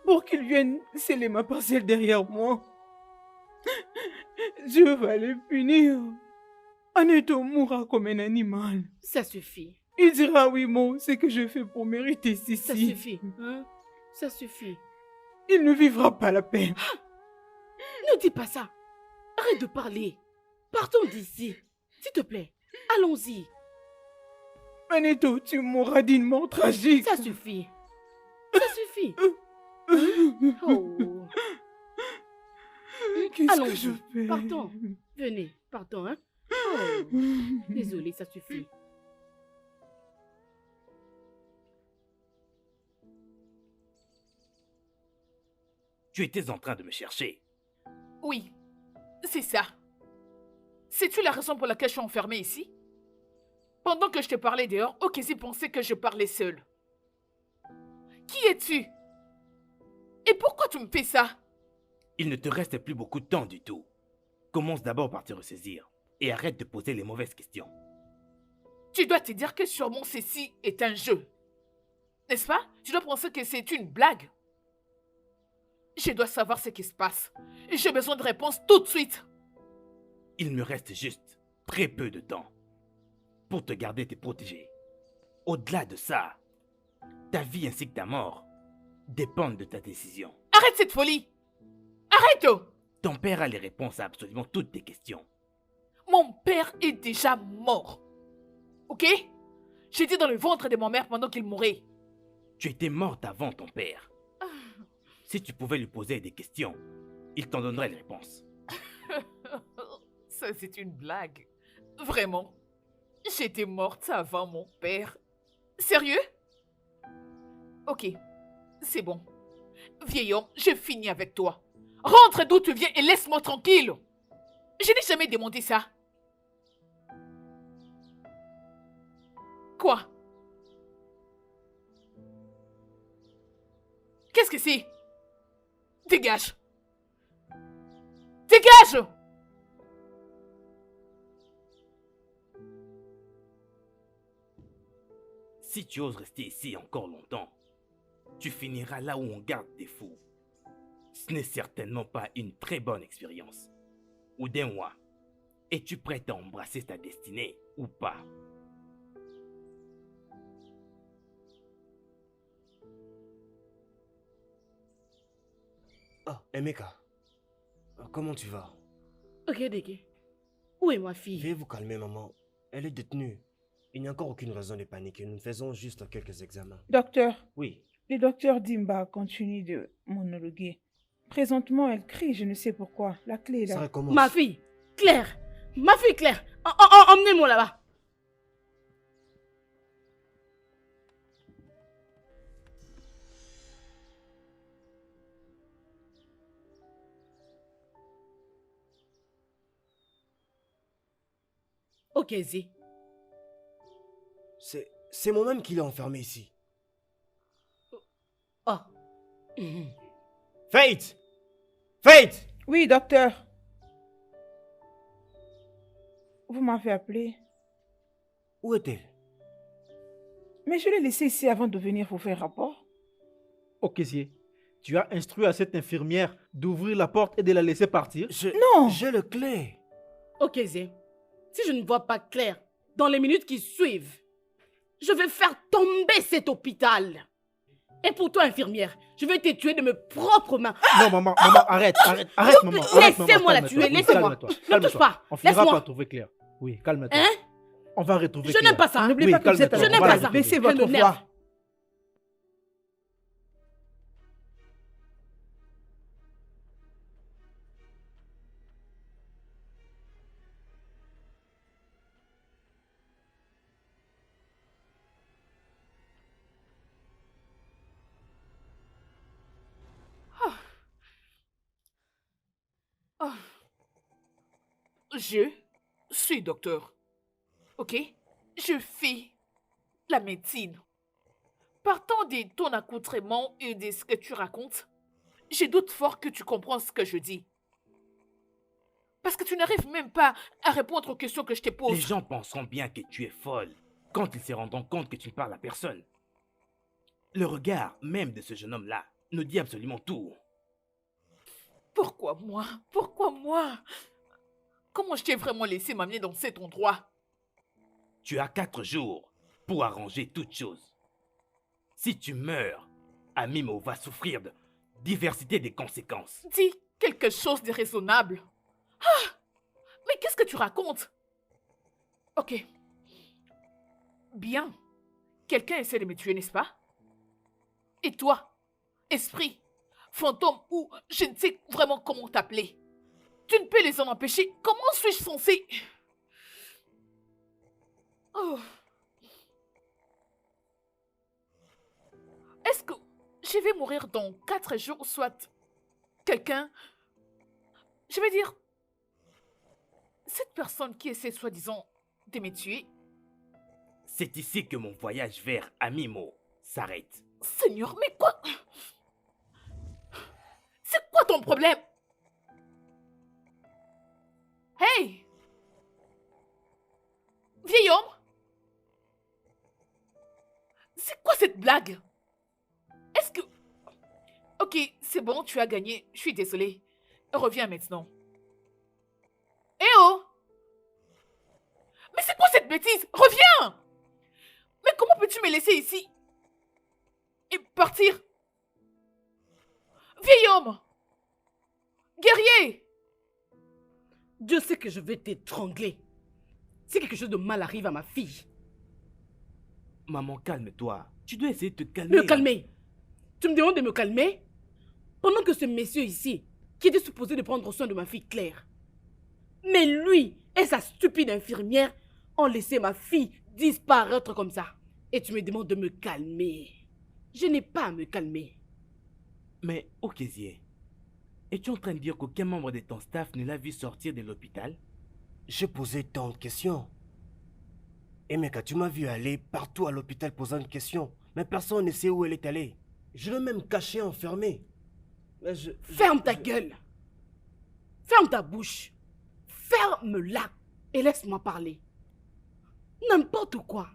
pour qu'il vienne sceller ma parcelle derrière moi. Dieu va les punir. Aneto mourra comme un animal. Ça suffit. Il dira oui, moi, c'est que je fais pour mériter ceci. Ça suffit. Hein? Ça suffit. Il ne vivra pas la peine. Ne dis pas ça. Arrête de parler. Partons d'ici. S'il te plaît, allons-y. Aneto, tu mourras d'une mort tragique. Ça suffit. Ça suffit. Oh. Qu'est-ce que je fais? Partons. Venez, partons, hein. Oh. Désolée, ça suffit. Tu étais en train de me chercher. Oui, c'est ça. Sais-tu la raison pour laquelle je suis enfermée ici? Pendant que je te parlais dehors, Okezie pensait que je parlais seule. Qui es-tu? Et pourquoi tu me fais ça? Il ne te reste plus beaucoup de temps du tout. Commence d'abord par te ressaisir et arrête de poser les mauvaises questions. Tu dois te dire que sûrement ceci est un jeu. N'est-ce pas? Tu dois penser que c'est une blague. Je dois savoir ce qui se passe. J'ai besoin de réponses tout de suite. Il me reste juste très peu de temps pour te garder et te protéger. Au-delà de ça, ta vie ainsi que ta mort dépendent de ta décision. Arrête cette folie! Arrête! Ton père a les réponses à absolument toutes tes questions. Mon père est déjà mort. Ok? J'étais dans le ventre de ma mère pendant qu'il mourait. Tu étais morte avant ton père. Si tu pouvais lui poser des questions, il t'en donnerait les réponses. Ça, c'est une blague. Vraiment. J'étais morte avant mon père. Sérieux? Ok, c'est bon. Vieil homme, je finis avec toi. Rentre d'où tu viens et laisse-moi tranquille. Je n'ai jamais demandé ça. Quoi? Qu'est-ce que c'est? Dégage! Dégage! Si tu oses rester ici encore longtemps, tu finiras là où on garde des fous. Ce n'est certainement pas une très bonne expérience. Oudenwa, es-tu prête à embrasser ta destinée ou pas? Ah, Emeka. Comment tu vas? Ok, Deke. Où est ma fille? Veuillez vous calmer, maman. Elle est détenue. Il n'y a encore aucune raison de paniquer. Nous faisons juste quelques examens. Docteur, Oui. le docteur Dimba continue de monologuer. Présentement, elle crie, je ne sais pourquoi. La clé est Ça là. recommence. Ma fille, Claire. Ma fille, Claire. Emmenez-moi là-bas. Ok, Zé. C'est moi-même qui l'ai enfermé ici. Oh. Mhm. Fate! Fate! Oui, docteur. Vous m'avez appelé. Où est-elle? Mais je l'ai laissée ici avant de venir vous faire rapport. Okézier, tu as instruit à cette infirmière d'ouvrir la porte et de la laisser partir? Non. J'ai le clé. Ok, Zé. Si je ne vois pas clair dans les minutes qui suivent, je vais faire tomber cet hôpital. Et pour toi, infirmière, je vais te tuer de mes propres mains. Non, maman, arrête, maman. Laissez-moi la tuer, laissez-moi. Ne touche pas. On finira Laisse-moi. par trouver Claire. Oui, calme-toi. Hein? On va retrouver Je Claire. n'aime pas ça. N'oubliez Oui, pas que vous êtes calme-toi, Je n'aime on va pas la ça. retrouver. Baissez Je votre m'énerve. voix. Ah. Je suis docteur. Ok? Je fais la médecine. Partant de ton accoutrement et de ce que tu racontes, je doute fort que tu comprends ce que je dis. Parce que tu n'arrives même pas à répondre aux questions que je te pose. Les gens penseront bien que tu es folle quand ils se rendront compte que tu ne parles à personne. Le regard même de ce jeune homme-là nous dit absolument tout. Pourquoi moi? Pourquoi moi? Comment je t'ai vraiment laissé m'amener dans cet endroit? Tu as 4 jours pour arranger toutes choses. Si tu meurs, Amimo va souffrir de diversité des conséquences. Dis quelque chose de raisonnable. Ah! Mais qu'est-ce que tu racontes? Ok. Bien. Quelqu'un essaie de me tuer, n'est-ce pas? Et toi, esprit, fantôme ou je ne sais vraiment comment t'appeler, tu ne peux les en empêcher. Comment suis-je censé... Oh. Est-ce que je vais mourir dans 4 jours, soit quelqu'un... Je vais dire... Cette personne qui essaie soi-disant de me tuer... C'est ici que mon voyage vers Amimo s'arrête. Seigneur, mais quoi? C'est quoi ton problème? Hey! Vieil homme? C'est quoi cette blague? Est-ce que... Ok, c'est bon, tu as gagné. Je suis désolée. Reviens maintenant. Eh oh! Mais c'est quoi cette bêtise? Reviens! Mais comment peux-tu me laisser ici? Et partir? Vieil homme! Guerrier! Dieu sait que je vais t'étrangler. Si quelque chose de mal arrive à ma fille. Maman, calme-toi. Tu dois essayer de te calmer. Me calmer. Tu me demandes de me calmer? Pendant que ce monsieur ici, qui était supposé de prendre soin de ma fille Claire. Mais lui et sa stupide infirmière ont laissé ma fille disparaître comme ça. Et tu me demandes de me calmer. Je n'ai pas à me calmer. Mais, Okézier, es-tu en train de dire qu'aucun membre de ton staff ne l'a vu sortir de l'hôpital? J'ai posé tant de questions. Et Meka, tu m'as vu aller partout à l'hôpital posant une question. Mais personne ne sait où elle est allée. Je l'ai même cachée, enfermée. Mais Ferme ta gueule. Ferme ta bouche. Ferme-la et laisse-moi parler. N'importe quoi.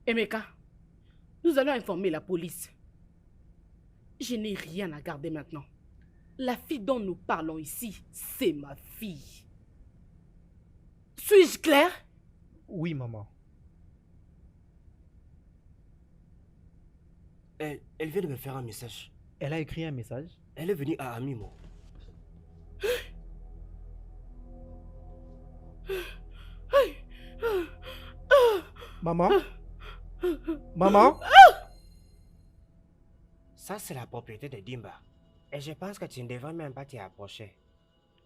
Emeka, nous allons informer la police. Je n'ai rien à garder maintenant. La fille dont nous parlons ici, c'est ma fille. Suis-je clair? Oui, maman. Elle vient de me faire un message. Elle a écrit un message. Elle est venue à Amimo. Maman? Maman? Ça, c'est la propriété de Dimba. Et je pense que tu ne devrais même pas t'y approcher.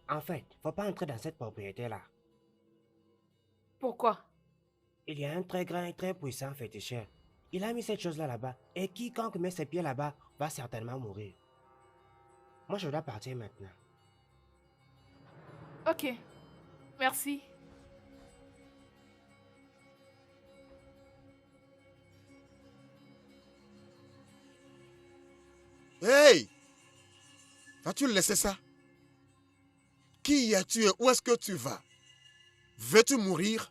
En fait, faut pas entrer dans cette propriété-là. Pourquoi? Il y a un très grand et très puissant féticheur. Il a mis cette chose-là là-bas. Et quiconque met ses pieds là-bas va certainement mourir. Moi, je dois partir maintenant. Ok. Merci. Hey! Vas-tu laisser ça? Qui as tué? Où est-ce que tu vas? Veux-tu mourir?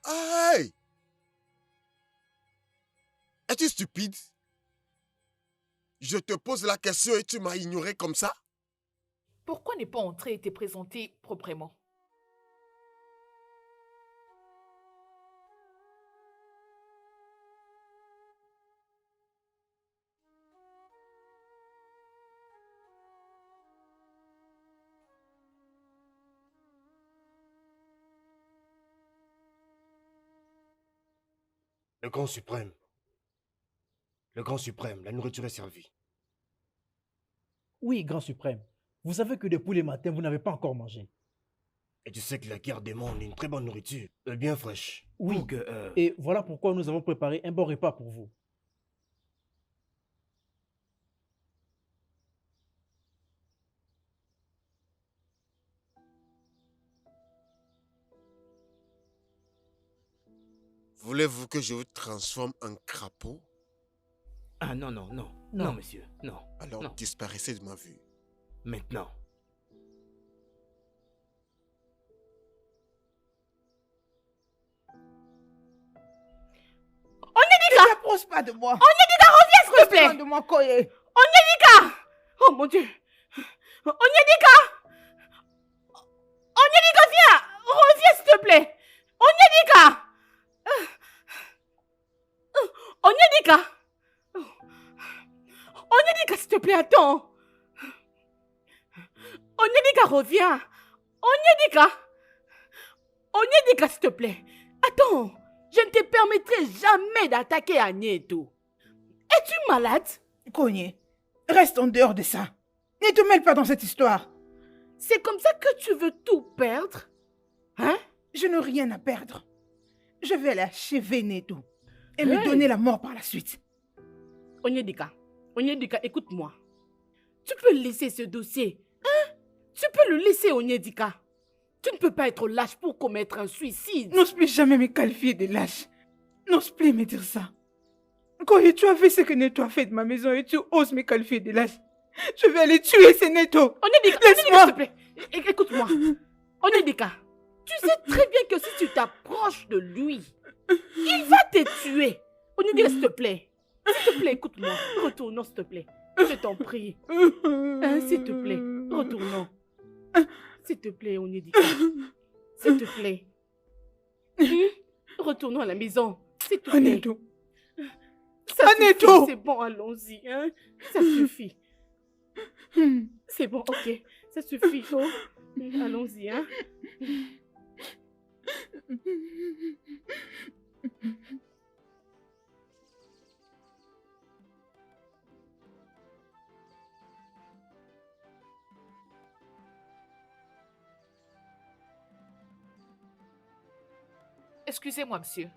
Hey! Es-tu stupide? Je te pose la question et tu m'as ignoré comme ça? Pourquoi ne pas entrer et te présenter proprement? Le grand suprême. Le grand suprême, la nourriture est servie. Oui, grand suprême. Vous savez que depuis le matin, vous n'avez pas encore mangé. Et tu sais que la guerre demande une très bonne nourriture, bien fraîche. Oui, Pour que, et voilà pourquoi nous avons préparé un bon repas pour vous. Voulez-vous que je vous transforme en crapaud? Ah non, non, non. Non. Non, monsieur. Non. Alors Non. disparaissez de ma vue. Maintenant. Ne t'approche pas de moi. S'il te plaît. Loin de moi, Koye. Onyedika! Oh mon Dieu! Onyedika! Onyedika, viens! Reviens, s'il te plaît! Onyedika! Onyedika! Onyedika, s'il te plaît, attends! Onyedika, reviens! Onyedika! Onyedika, s'il te plaît! Attends! Je ne te permettrai jamais d'attaquer Agneto. Es-tu malade? Koye, reste en dehors de ça. Ne te mêle pas dans cette histoire. C'est comme ça que tu veux tout perdre? Hein? Je n'ai rien à perdre. Je vais l'achever, Neto. Et me donner la mort par la suite. Onyedika, écoute-moi. Tu peux laisser ce dossier. Hein? Tu peux le laisser, Onyedika. Tu ne peux pas être lâche pour commettre un suicide. N'ose plus jamais me qualifier de lâche. N'ose plus me dire ça. Koye, tu as fait ce que Neto a fait de ma maison et tu oses me qualifier de lâche. Je vais aller tuer ce Neto. Onyedika, Laisse-moi. s'il te plaît. Écoute-moi. Onyedika, tu sais très bien que si tu t'approches de lui, il va te tuer. Onyedika, s'il te plaît. S'il te plaît, écoute-moi. Retournons, s'il te plaît. Je t'en prie. Hein, s'il te plaît, retournons. S'il te plaît, Onyedika. S'il te plaît. Retournons à la maison. S'il te plaît. Neto. Ça Aneto! suffit, c'est bon, allons-y. Hein? Ça suffit. C'est bon, ok. Ça suffit. Oh. Allons-y. Hein? Excusez-moi, monsieur.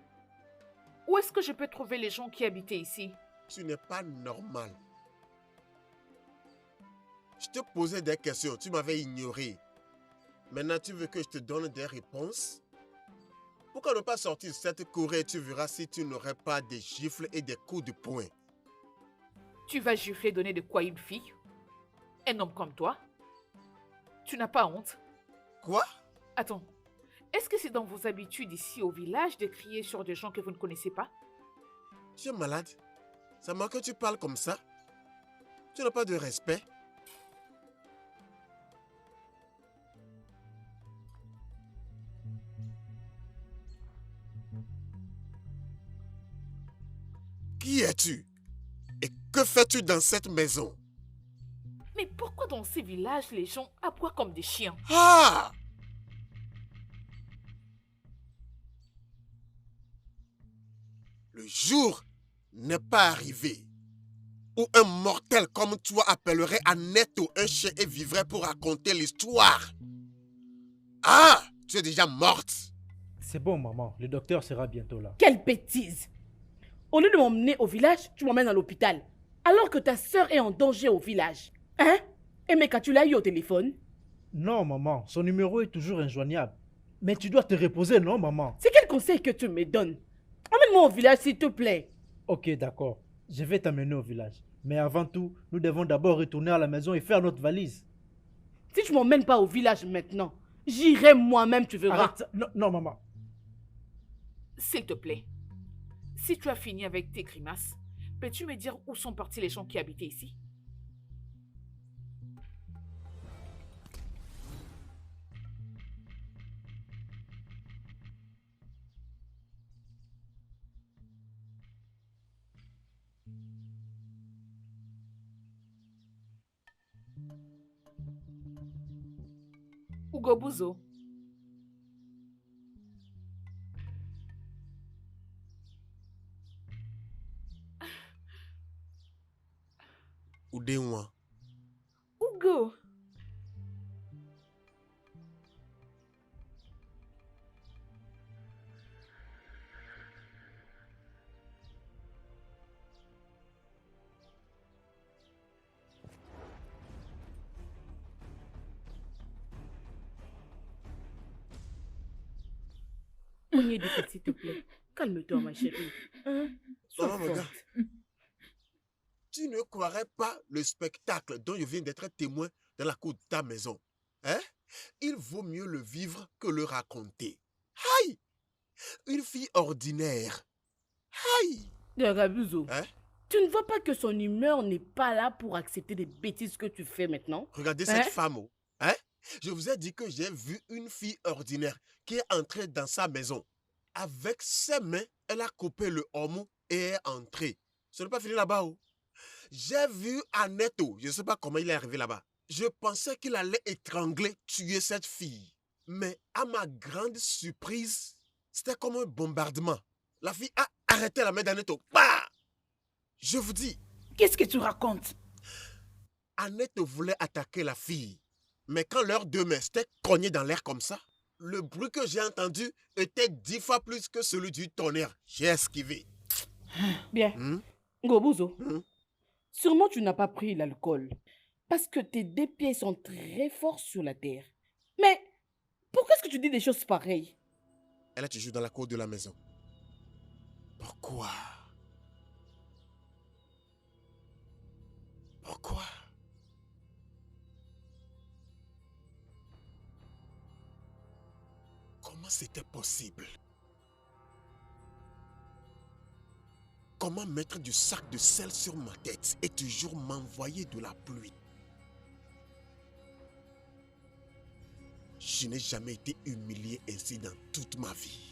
Où est-ce que je peux trouver les gens qui habitaient ici? Tu n'es pas normal. Je te posais des questions, tu m'avais ignoré. Maintenant, tu veux que je te donne des réponses? Pourquoi ne pas sortir cette cour et tu verras si tu n'aurais pas des gifles et des coups de poing? Tu vas gifler donner de quoi une fille? Un homme comme toi? Tu n'as pas honte? Quoi? Attends, est-ce que c'est dans vos habitudes ici au village de crier sur des gens que vous ne connaissez pas? Tu es malade? C'est moi que tu parles comme ça? Tu n'as pas de respect? Qui es-tu? Et que fais-tu dans cette maison? Mais pourquoi dans ces villages les gens aboient comme des chiens? Ah! jour n'est pas arrivé où un mortel comme toi appellerait Annetto un chien et vivrait pour raconter l'histoire. Ah, tu es déjà morte. C'est bon, maman. Le docteur sera bientôt là. Quelle bêtise! Au lieu de m'emmener au village, tu m'emmènes à l'hôpital. Alors que ta sœur est en danger au village. Hein? Et Meka, tu l'as eu au téléphone? Non, maman. Son numéro est toujours injoignable. Mais tu dois te reposer, non, maman? C'est quel conseil que tu me donnes? Emmène-moi au village, s'il te plaît. Ok, d'accord. Je vais t'amener au village. Mais avant tout, nous devons d'abord retourner à la maison et faire notre valise. Si tu m'emmènes pas au village maintenant, j'irai moi-même, tu verras. Arrête ça. Non, non, maman. S'il te plaît, si tu as fini avec tes grimaces, peux-tu me dire où sont partis les gens qui habitaient ici? Hugo Buzo. Oudéouan. Hugo. Onyedika, s'il te plaît. Calme-toi, ma chérie. Hein? Sois Maman, forte. regarde. Tu ne croirais pas le spectacle dont je viens d'être témoin dans la cour de ta maison. Hein? Il vaut mieux le vivre que le raconter. Aïe! Une fille ordinaire. Aïe! Gabuzo, Hein? tu ne vois pas que son humeur n'est pas là pour accepter des bêtises que tu fais maintenant? Regardez Hein? cette femme. Oh. Hein? Je vous ai dit que j'ai vu une fille ordinaire qui est entrée dans sa maison. Avec ses mains, elle a coupé le hommou et est entrée. Ce n'est pas fini là-bas. Oh. J'ai vu Annetto. Je ne sais pas comment il est arrivé là-bas. Je pensais qu'il allait étrangler, tuer cette fille. Mais à ma grande surprise, c'était comme un bombardement. La fille a arrêté la main d'Annetto. Bah! Je vous dis, Qu'est-ce que tu racontes? Annetto voulait attaquer la fille. Mais quand leurs deux mains s'étaient cognées dans l'air comme ça, le bruit que j'ai entendu était 10 fois plus que celui du tonnerre. J'ai esquivé. Bien. Hmm? Gobuzo, Hmm? sûrement tu n'as pas pris l'alcool. Parce que tes deux pieds sont très forts sur la terre. Mais pourquoi est-ce que tu dis des choses pareilles? Elle est toujours dans la cour de la maison. Pourquoi? Pourquoi? Comment c'était possible? Comment mettre du sac de sel sur ma tête et toujours m'envoyer de la pluie? Je n'ai jamais été humilié ainsi dans toute ma vie.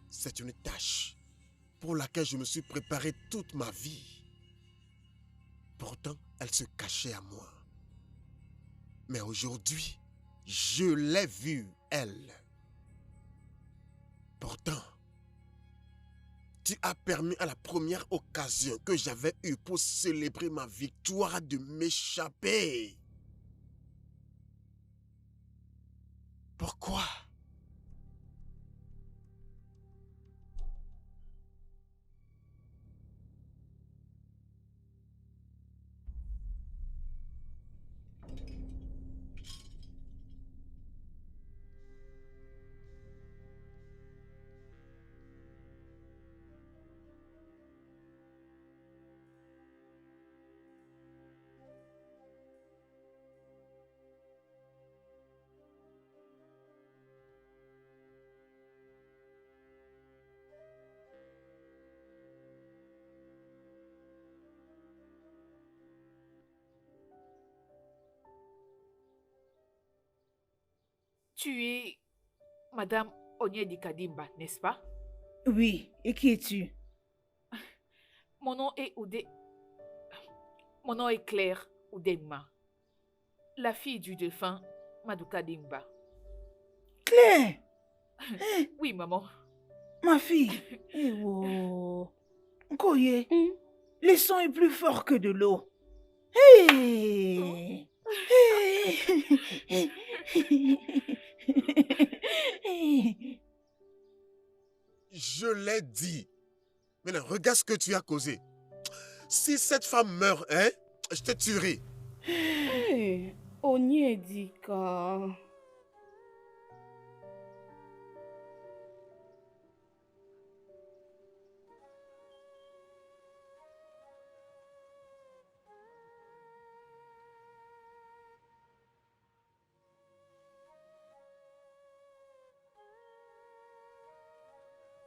C'est une tâche pour laquelle je me suis préparé toute ma vie. Pourtant, elle se cachait à moi. Mais aujourd'hui, je l'ai vue, elle. Pourtant, tu as permis à la première occasion que j'avais eue pour célébrer ma victoire de m'échapper. Pourquoi? Tu es Madame Onyedika Dimba, n'est-ce pas? Oui, et qui es-tu? Mon nom est Mon nom est Claire Oudemma, la fille du défunt Maduka Dimba. Claire! Oui, maman. Ma fille. Eh oh. Koye, le sang est plus fort que de l'eau. Hey! Hey! Je l'ai dit. Maintenant, regarde ce que tu as causé. Si cette femme meurt, hein, je te tuerai. Hey, Onyedika.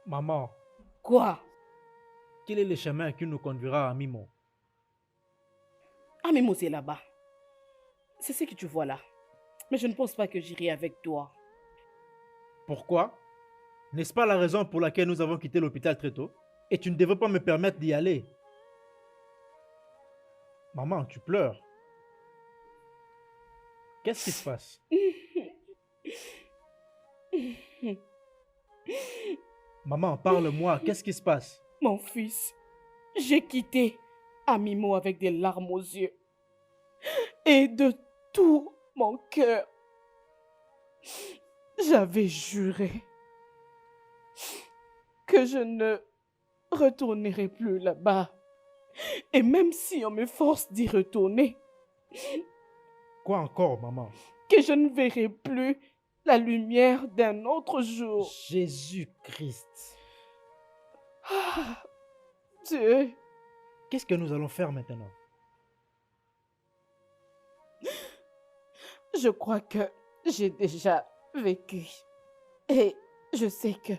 Maman, Quoi? quel est le chemin qui nous conduira à Mimo? Ah, mais c'est là-bas. C'est ce que tu vois là. Mais je ne pense pas que j'irai avec toi. Pourquoi? N'est-ce pas la raison pour laquelle nous avons quitté l'hôpital très tôt? Et tu ne devais pas me permettre d'y aller. Maman, tu pleures. Qu'est-ce qui se passe? Maman, parle-moi, qu'est-ce qui se passe? Mon fils, j'ai quitté Amimo avec des larmes aux yeux. Et de tout mon cœur, j'avais juré que je ne retournerai plus là-bas. Et même si on me force d'y retourner, Quoi encore, maman? que je ne verrai plus la lumière d'un autre jour. Jésus-Christ. Ah, Dieu, Qu'est-ce que nous allons faire maintenant? je crois que j'ai déjà vécu. Et je sais que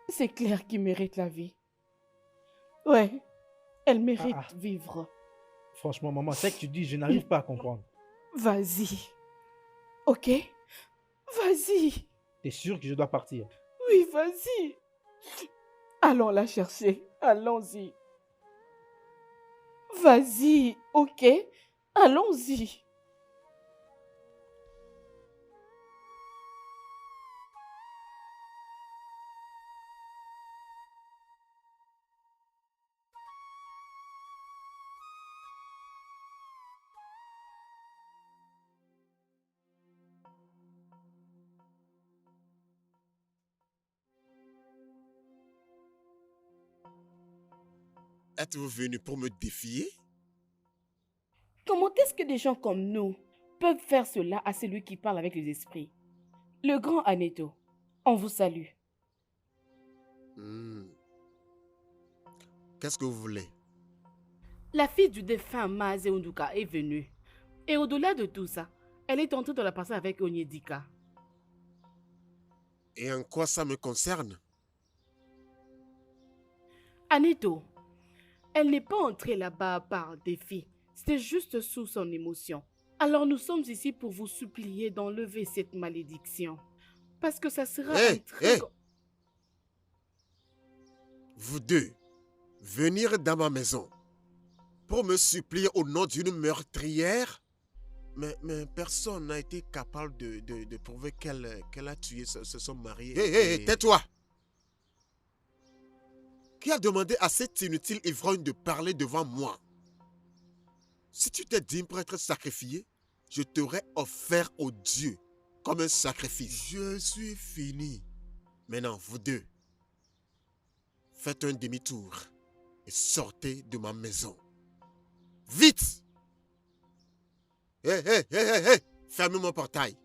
c'est Claire qui mérite la vie. Ouais, elle mérite Ah, ah. vivre. Franchement, maman, c'est que tu dis, je n'arrive pas à comprendre. Vas-y. Ok? Vas-y. T'es sûr que je dois partir? Oui, vas-y. Allons la chercher. Allons-y. Vas-y, ok? Allons-y. Êtes-vous venu pour me défier? Comment est-ce que des gens comme nous peuvent faire cela à celui qui parle avec les esprits? Le grand Aneto, on vous salue. Qu'est-ce que vous voulez? La fille du défunt Maze Unduka est venue. Et au-delà de tout ça, elle est en train de la passer avec Onyedika. Et en quoi ça me concerne? Aneto, elle n'est pas entrée là-bas par défi. C'était juste sous son émotion. Alors nous sommes ici pour vous supplier d'enlever cette malédiction. Parce que ça sera un très... Vous deux, venir dans ma maison pour me supplier au nom d'une meurtrière? Mais personne n'a été capable de prouver qu'elle a tué son mari. Hé, tais-toi! Qui a demandé à cet inutile ivrogne de parler devant moi? Si tu t'es digne pour être sacrifié, je t'aurais offert au Dieu comme un sacrifice. Je suis fini. Maintenant, vous deux, faites un demi-tour et sortez de ma maison. Vite! Hé, fermez mon portail.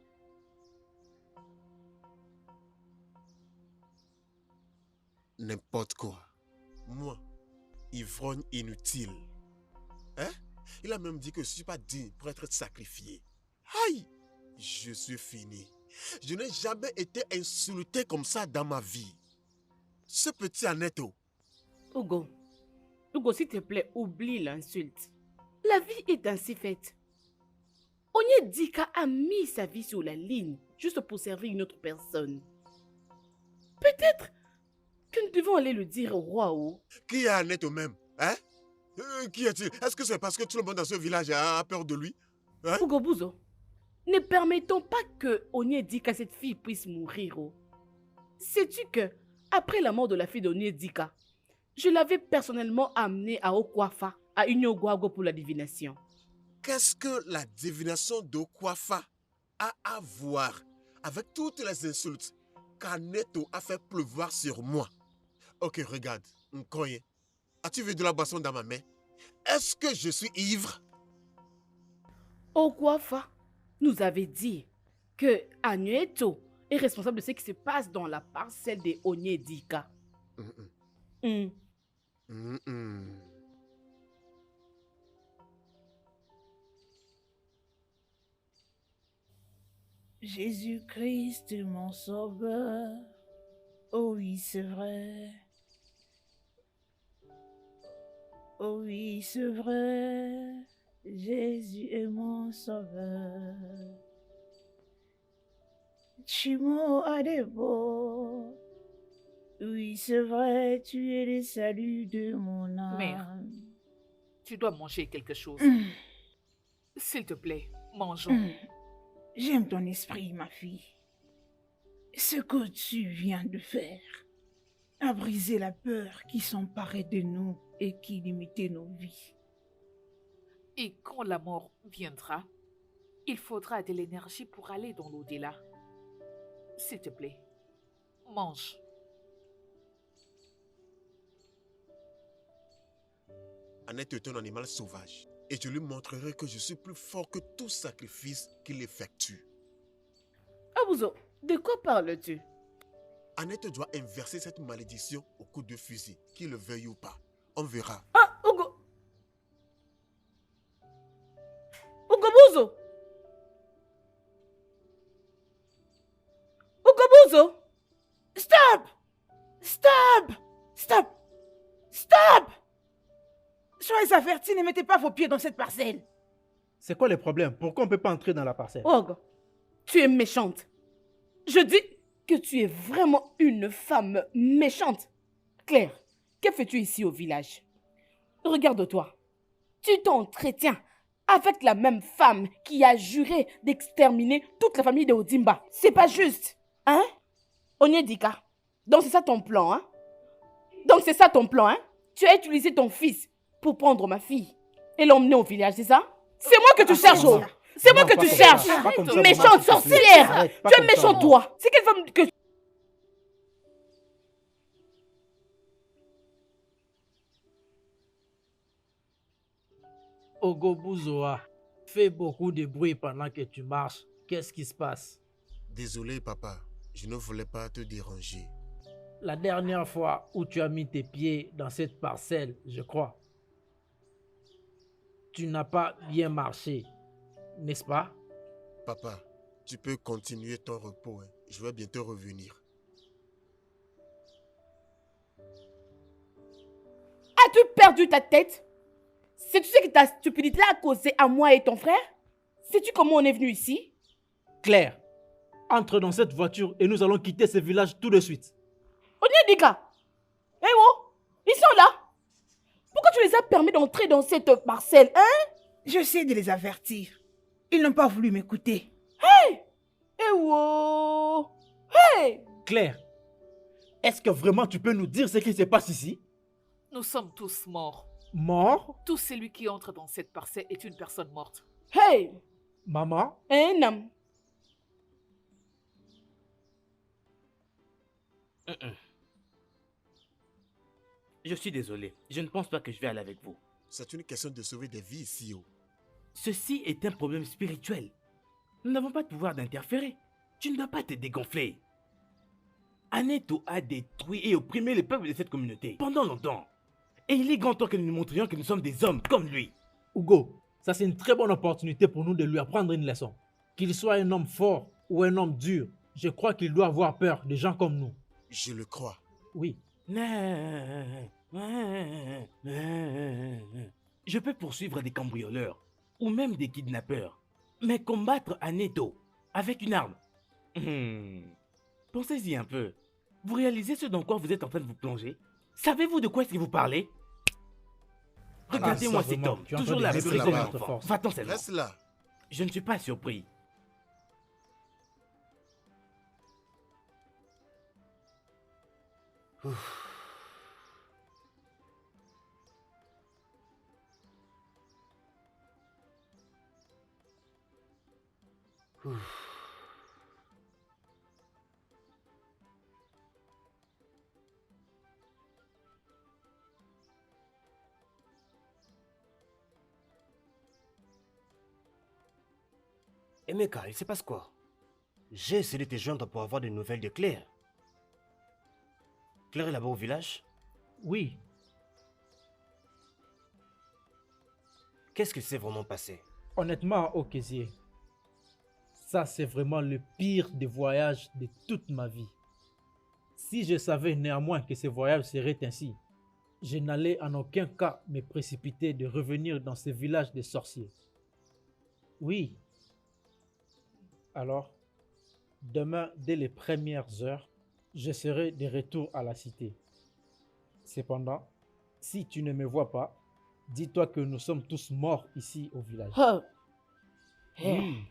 N'importe quoi. Moi, ivrogne inutile. Hein? Il a même dit que je ne suis pas digne pour être sacrifié. Aïe! Je suis fini. Je n'ai jamais été insulté comme ça dans ma vie. Ce petit Aneto. Hugo, s'il te plaît, oublie l'insulte. La vie est ainsi faite. Onyedika a mis sa vie sur la ligne juste pour servir une autre personne. Peut-être que nous devons aller le dire au roi ou... Qui est Aneto même? Hein? Qui est-il? Est-ce que c'est parce que tout le monde dans ce village a peur de lui? Hein? Hugo Bouzo, ne permettons pas que Onyedika, cette fille, puisse mourir. Oh. Sais-tu que Après la mort de la fille d'Onyedika, je l'avais personnellement amenée à Okwafa, à Inyogwago pour la divination. Qu'est-ce que la divination d'Okwafa a à voir avec toutes les insultes qu'Aneto a fait pleuvoir sur moi? Ok, regarde, Nkoye, as-tu vu de la boisson dans ma main? Est-ce que je suis ivre? Okwafa nous avait dit que Anueto est responsable de ce qui se passe dans la parcelle de Onyedika. Jésus-Christ, mon sauveur. Oh oui, c'est vrai. Oh oui, c'est vrai. Jésus est mon sauveur. Chimo Adebo. Oui, c'est vrai, tu es le salut de mon âme. Mère, tu dois manger quelque chose. S'il te plaît, mangeons. J'aime ton esprit, ma fille. Ce que tu viens de faire a brisé la peur qui s'emparait de nous et qui limitait nos vies. Et quand la mort viendra, il faudra de l'énergie pour aller dans l'au-delà. S'il te plaît, mange. Annette est un animal sauvage et je lui montrerai que je suis plus fort que tout sacrifice qu'il effectue. Abuzo, de quoi parles-tu? Annette doit inverser cette malédiction au coup de fusil, qu'il le veuille ou pas. On verra. Ah, Ugo! Ugobuzo! Ugobuzo! Stop! Stop! Stop! Stop! Soyez avertis, ne mettez pas vos pieds dans cette parcelle. C'est quoi le problème? Pourquoi on ne peut pas entrer dans la parcelle? Og, tu es méchante. Je dis que tu es vraiment une femme méchante. Claire, que fais-tu ici au village? Regarde-toi. Tu t'entretiens avec la même femme qui a juré d'exterminer toute la famille de Odimba. C'est pas juste. Hein? Onyedika. Donc c'est ça ton plan, hein? Donc c'est ça ton plan, hein? Tu as utilisé ton fils pour prendre ma fille et l'emmener au village, c'est ça? C'est moi que tu cherches, oh! C'est moi que tu cherches! Méchante sorcière! Tu es méchant, toi! C'est quelle femme que... Ogobuzoa, fais beaucoup de bruit pendant que tu marches. Qu'est-ce qui se passe? Désolé, papa. Je ne voulais pas te déranger. La dernière fois où tu as mis tes pieds dans cette parcelle, je crois, tu n'as pas bien marché, n'est-ce pas? Papa, tu peux continuer ton repos. Hein. Je vais bientôt revenir. As-tu perdu ta tête? Sais-tu ce que ta stupidité a causé à moi et ton frère? Sais-tu comment on est venu ici? Claire, entre dans cette voiture et nous allons quitter ce village tout de suite. Onyedika! Eh oh! Ils sont là! Pourquoi tu les as permis d'entrer dans cette parcelle, hein? J'essaie de les avertir. Ils n'ont pas voulu m'écouter. Hey! Eh oh! Hey! Claire, est-ce que vraiment tu peux nous dire ce qui se passe ici? Nous sommes tous morts. Mort? Tout celui qui entre dans cette parcelle est une personne morte. Hey! Maman? Un homme. Je suis désolé, je ne pense pas que je vais aller avec vous. C'est une question de sauver des vies ici. Oh. Ceci est un problème spirituel. Nous n'avons pas de pouvoir d'interférer. Tu ne dois pas te dégonfler. Aneto a détruit et opprimé le peuple de cette communauté pendant longtemps. Et il est grand temps que nous nous montrions que nous sommes des hommes comme lui. Hugo, ça c'est une très bonne opportunité pour nous de lui apprendre une leçon. Qu'il soit un homme fort ou un homme dur, je crois qu'il doit avoir peur des gens comme nous. Je le crois. Oui. Je peux poursuivre des cambrioleurs ou même des kidnappeurs, mais combattre Aneto avec une arme. Pensez-y un peu. Vous réalisez ce dans quoi vous êtes en train de vous plonger? Savez-vous de quoi est-ce que vous parlez? Regardez-moi cet homme, toujours la reste répétition de là-bas. l'enfant. Va-t'en seulement. Reste là. Je ne suis pas surpris. Ouf. Ouf. Et Meka, il se passe quoi? J'ai essayé de te joindre pour avoir des nouvelles de Claire. Claire est là-bas au village? Oui, Qu'est-ce qui s'est vraiment passé? honnêtement, Okezie, ça c'est vraiment le pire des voyages de toute ma vie. Si je savais néanmoins que ce voyage serait ainsi, je n'allais en aucun cas me précipiter de revenir dans ce village de sorciers. Oui. Alors, demain, dès les premières heures, je serai de retour à la cité. Cependant, si tu ne me vois pas, dis-toi que nous sommes tous morts ici au village. Oh. Oui.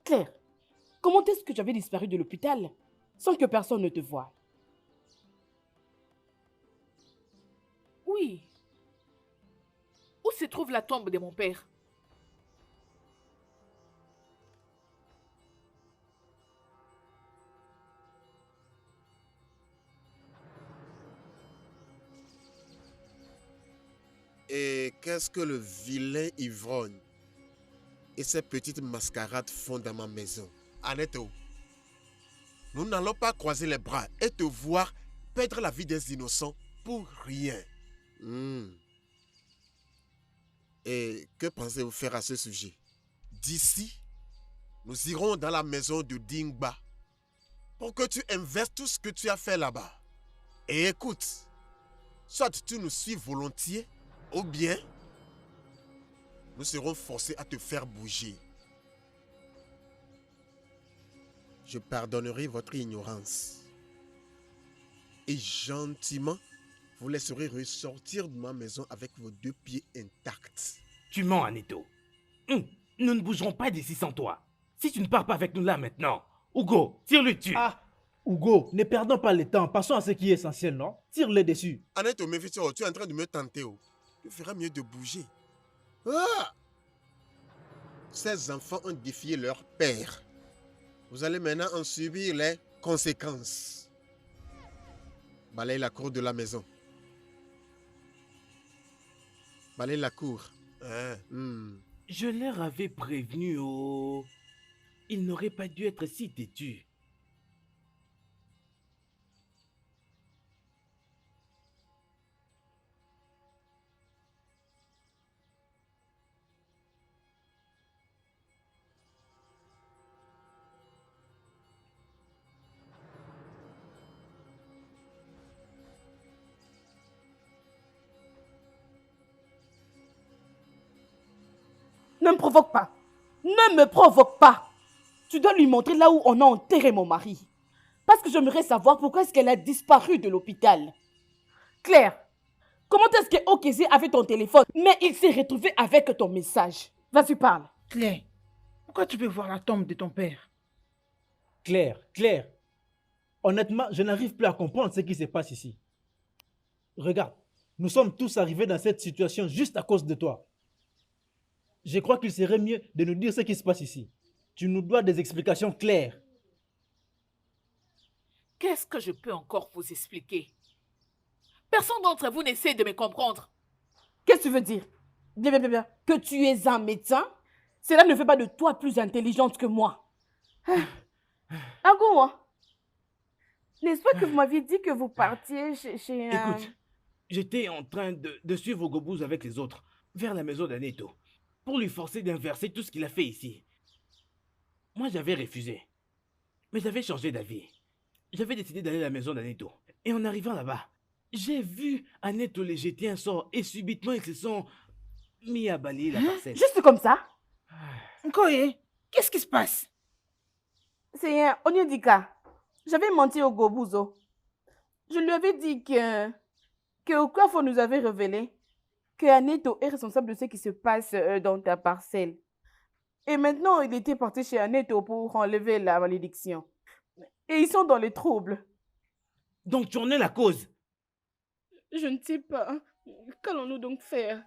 Claire, comment est-ce que tu avais disparu de l'hôpital sans que personne ne te voie? Oui. Où se trouve la tombe de mon père? Et qu'est-ce que le vilain ivrogne et ces petites mascarades font dans ma maison? Annetto, nous n'allons pas croiser les bras et te voir perdre la vie des innocents pour rien. Et que pensez-vous faire à ce sujet? D'ici, nous irons dans la maison de Dingba pour que tu investes tout ce que tu as fait là-bas. Et écoute, soit tu nous suis volontiers, ou bien nous serons forcés à te faire bouger. Je pardonnerai votre ignorance. Et gentiment, vous laisserez ressortir de ma maison avec vos 2 pieds intacts. Tu mens, Aneto. Nous ne bougerons pas d'ici sans toi. Si tu ne pars pas avec nous là maintenant, Hugo, tire-le dessus. Ah, Hugo, ne perdons pas le temps. Passons à ce qui est essentiel, non? Tire-le dessus. Annette, méfie-toi, tu es en train de me tenter. Tu feras mieux de bouger. Ah! Ces enfants ont défié leur père. Vous allez maintenant en subir les conséquences. Balaye la cour de la maison. Balaye la cour. Je leur avais prévenu, oh. Ils n'auraient pas dû être si têtus. Ne me provoque pas. Ne me provoque pas. Tu dois lui montrer là où on a enterré mon mari. Parce que j'aimerais savoir pourquoi est-ce qu'elle a disparu de l'hôpital. Claire, comment est-ce que Okezie avait ton téléphone, mais il s'est retrouvé avec ton message? Vas-y, parle. Claire, pourquoi tu veux voir la tombe de ton père? Claire, honnêtement, je n'arrive plus à comprendre ce qui se passe ici. Regarde, nous sommes tous arrivés dans cette situation juste à cause de toi. Je crois qu'il serait mieux de nous dire ce qui se passe ici. Tu nous dois des explications claires. Qu'est-ce que je peux encore vous expliquer? Personne d'entre vous n'essaie de me comprendre. Qu'est-ce que tu veux dire? Bien. Que tu es un médecin? Cela ne fait pas de toi plus intelligente que moi. Ago, n'est-ce pas que vous m'aviez dit que vous partiez chez Écoute, j'étais en train de suivre Ogobuz avec les autres vers la maison d'Aneto pour lui forcer d'inverser tout ce qu'il a fait ici. Moi, j'avais refusé. Mais j'avais changé d'avis. J'avais décidé d'aller à la maison d'Aneto. Et en arrivant là-bas, j'ai vu Aneto les jeter un sort et subitement ils se sont mis à balayer la parcelle. Juste comme ça? Nkoye, qu'est-ce qui se passe? C'est Onyedika. J'avais menti au Gobuzo. Je lui avais dit que Okwafo nous avait révélé que Aneto est responsable de ce qui se passe dans ta parcelle. Et maintenant, il était parti chez Aneto pour enlever la malédiction. Et ils sont dans les troubles. Donc tu en es la cause. Je ne sais pas. Qu'allons-nous donc faire?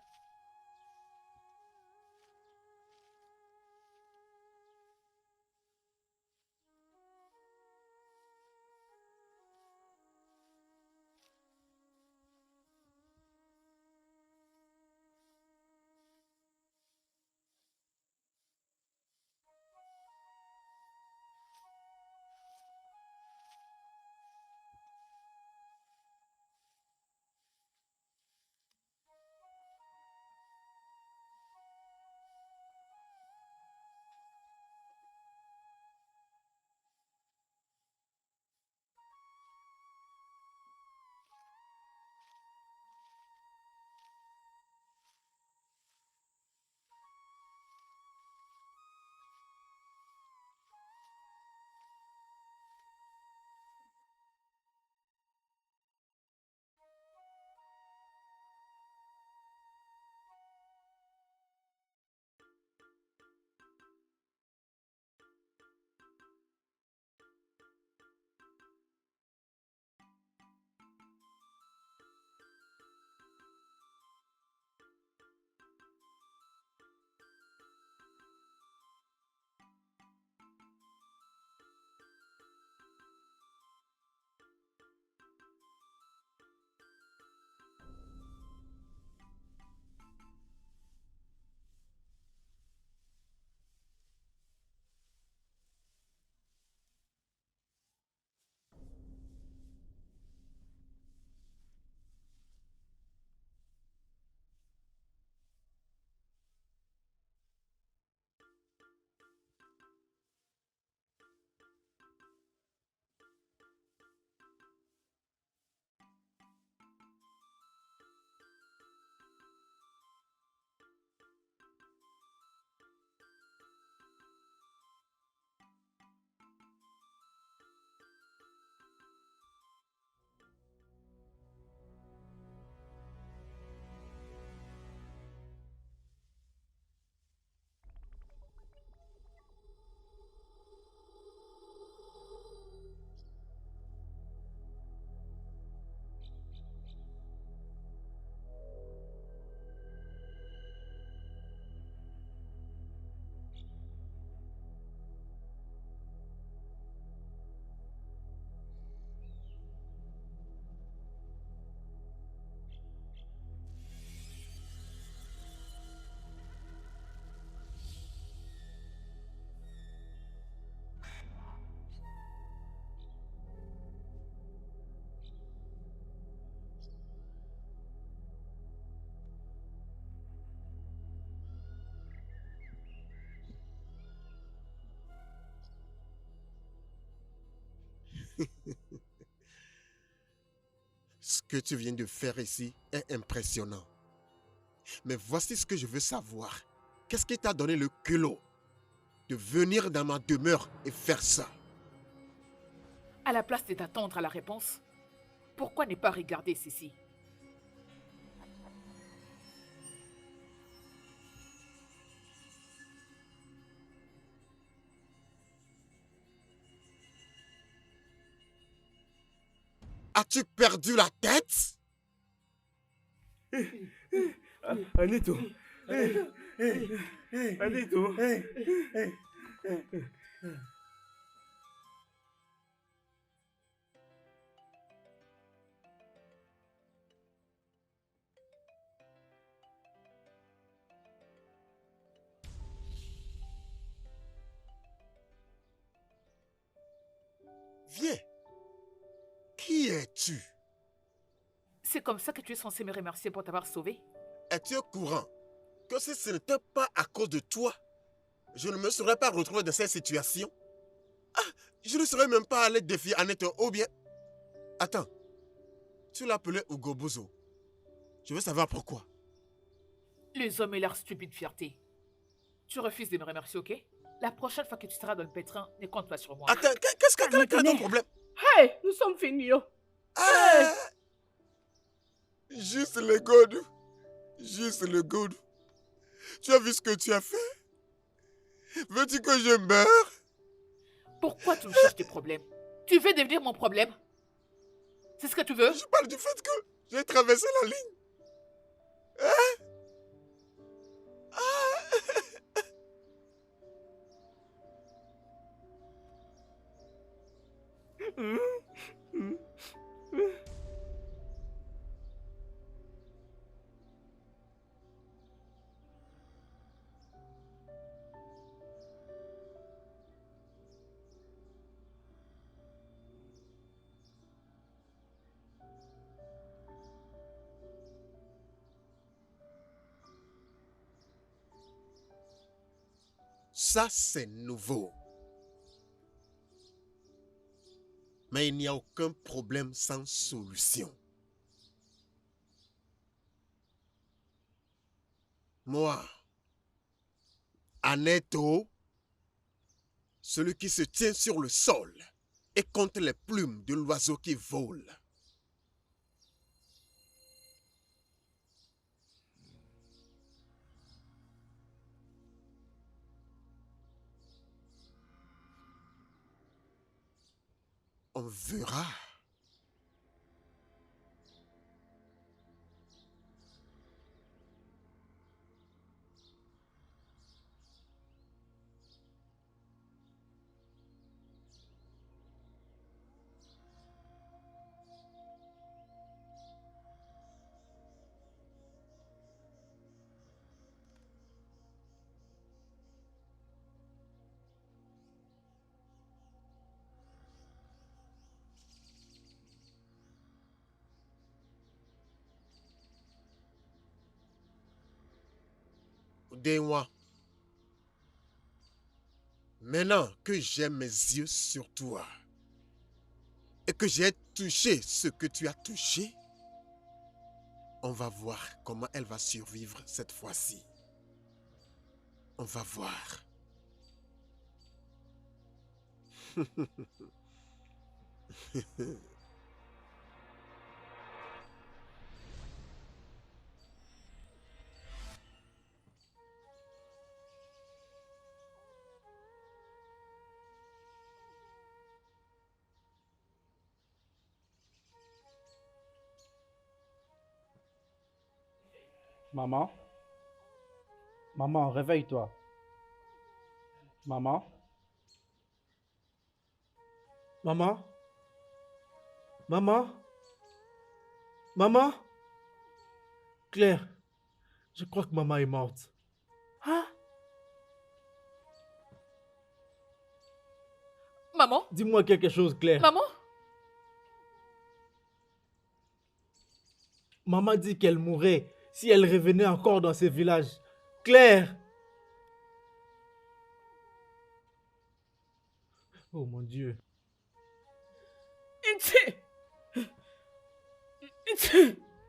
Ce que tu viens de faire ici est impressionnant. Mais voici ce que je veux savoir. Qu'est-ce qui t'a donné le culot de venir dans ma demeure et faire ça? À la place de t'attendre à la réponse, pourquoi ne pas regarder ceci? As-tu perdu la tête? Aneto. Aneto. Viens. Qui es-tu? C'est comme ça que tu es censé me remercier pour t'avoir sauvé? Es-tu au courant que si ce n'était pas à cause de toi, je ne me serais pas retrouvé dans cette situation? Ah, je ne serais même pas allé défier Annette ou bien... Attends, tu l'appelais Ugobuzo. Je veux savoir pourquoi. Les hommes et leur stupide fierté. Tu refuses de me remercier, ok? La prochaine fois que tu seras dans le pétrin, ne compte pas sur moi. Attends, qu'est-ce que quel est ton problème? Hey, nous sommes finis. Ah, juste le god. Juste le god. Tu as vu ce que tu as fait? Veux-tu que je meure? Pourquoi tu me cherches des problèmes? Tu veux devenir mon problème? C'est ce que tu veux? Je parle du fait que j'ai traversé la ligne. Hein? Ça, c'est nouveau. Mais il n'y a aucun problème sans solution. Moi, Aneto, celui qui se tient sur le sol et compte les plumes de l'oiseau qui vole. On verra. Dis-moi. Maintenant que j'ai mes yeux sur toi et que j'ai touché ce que tu as touché, on va voir comment elle va survivre cette fois-ci. On va voir. Maman? Maman, réveille-toi. Maman? Maman? Maman? Maman? Claire, je crois que maman est morte. Hein? Maman? Dis-moi quelque chose, Claire. Maman? Maman dit qu'elle mourrait si elle revenait encore dans ce village. Claire! Oh mon Dieu.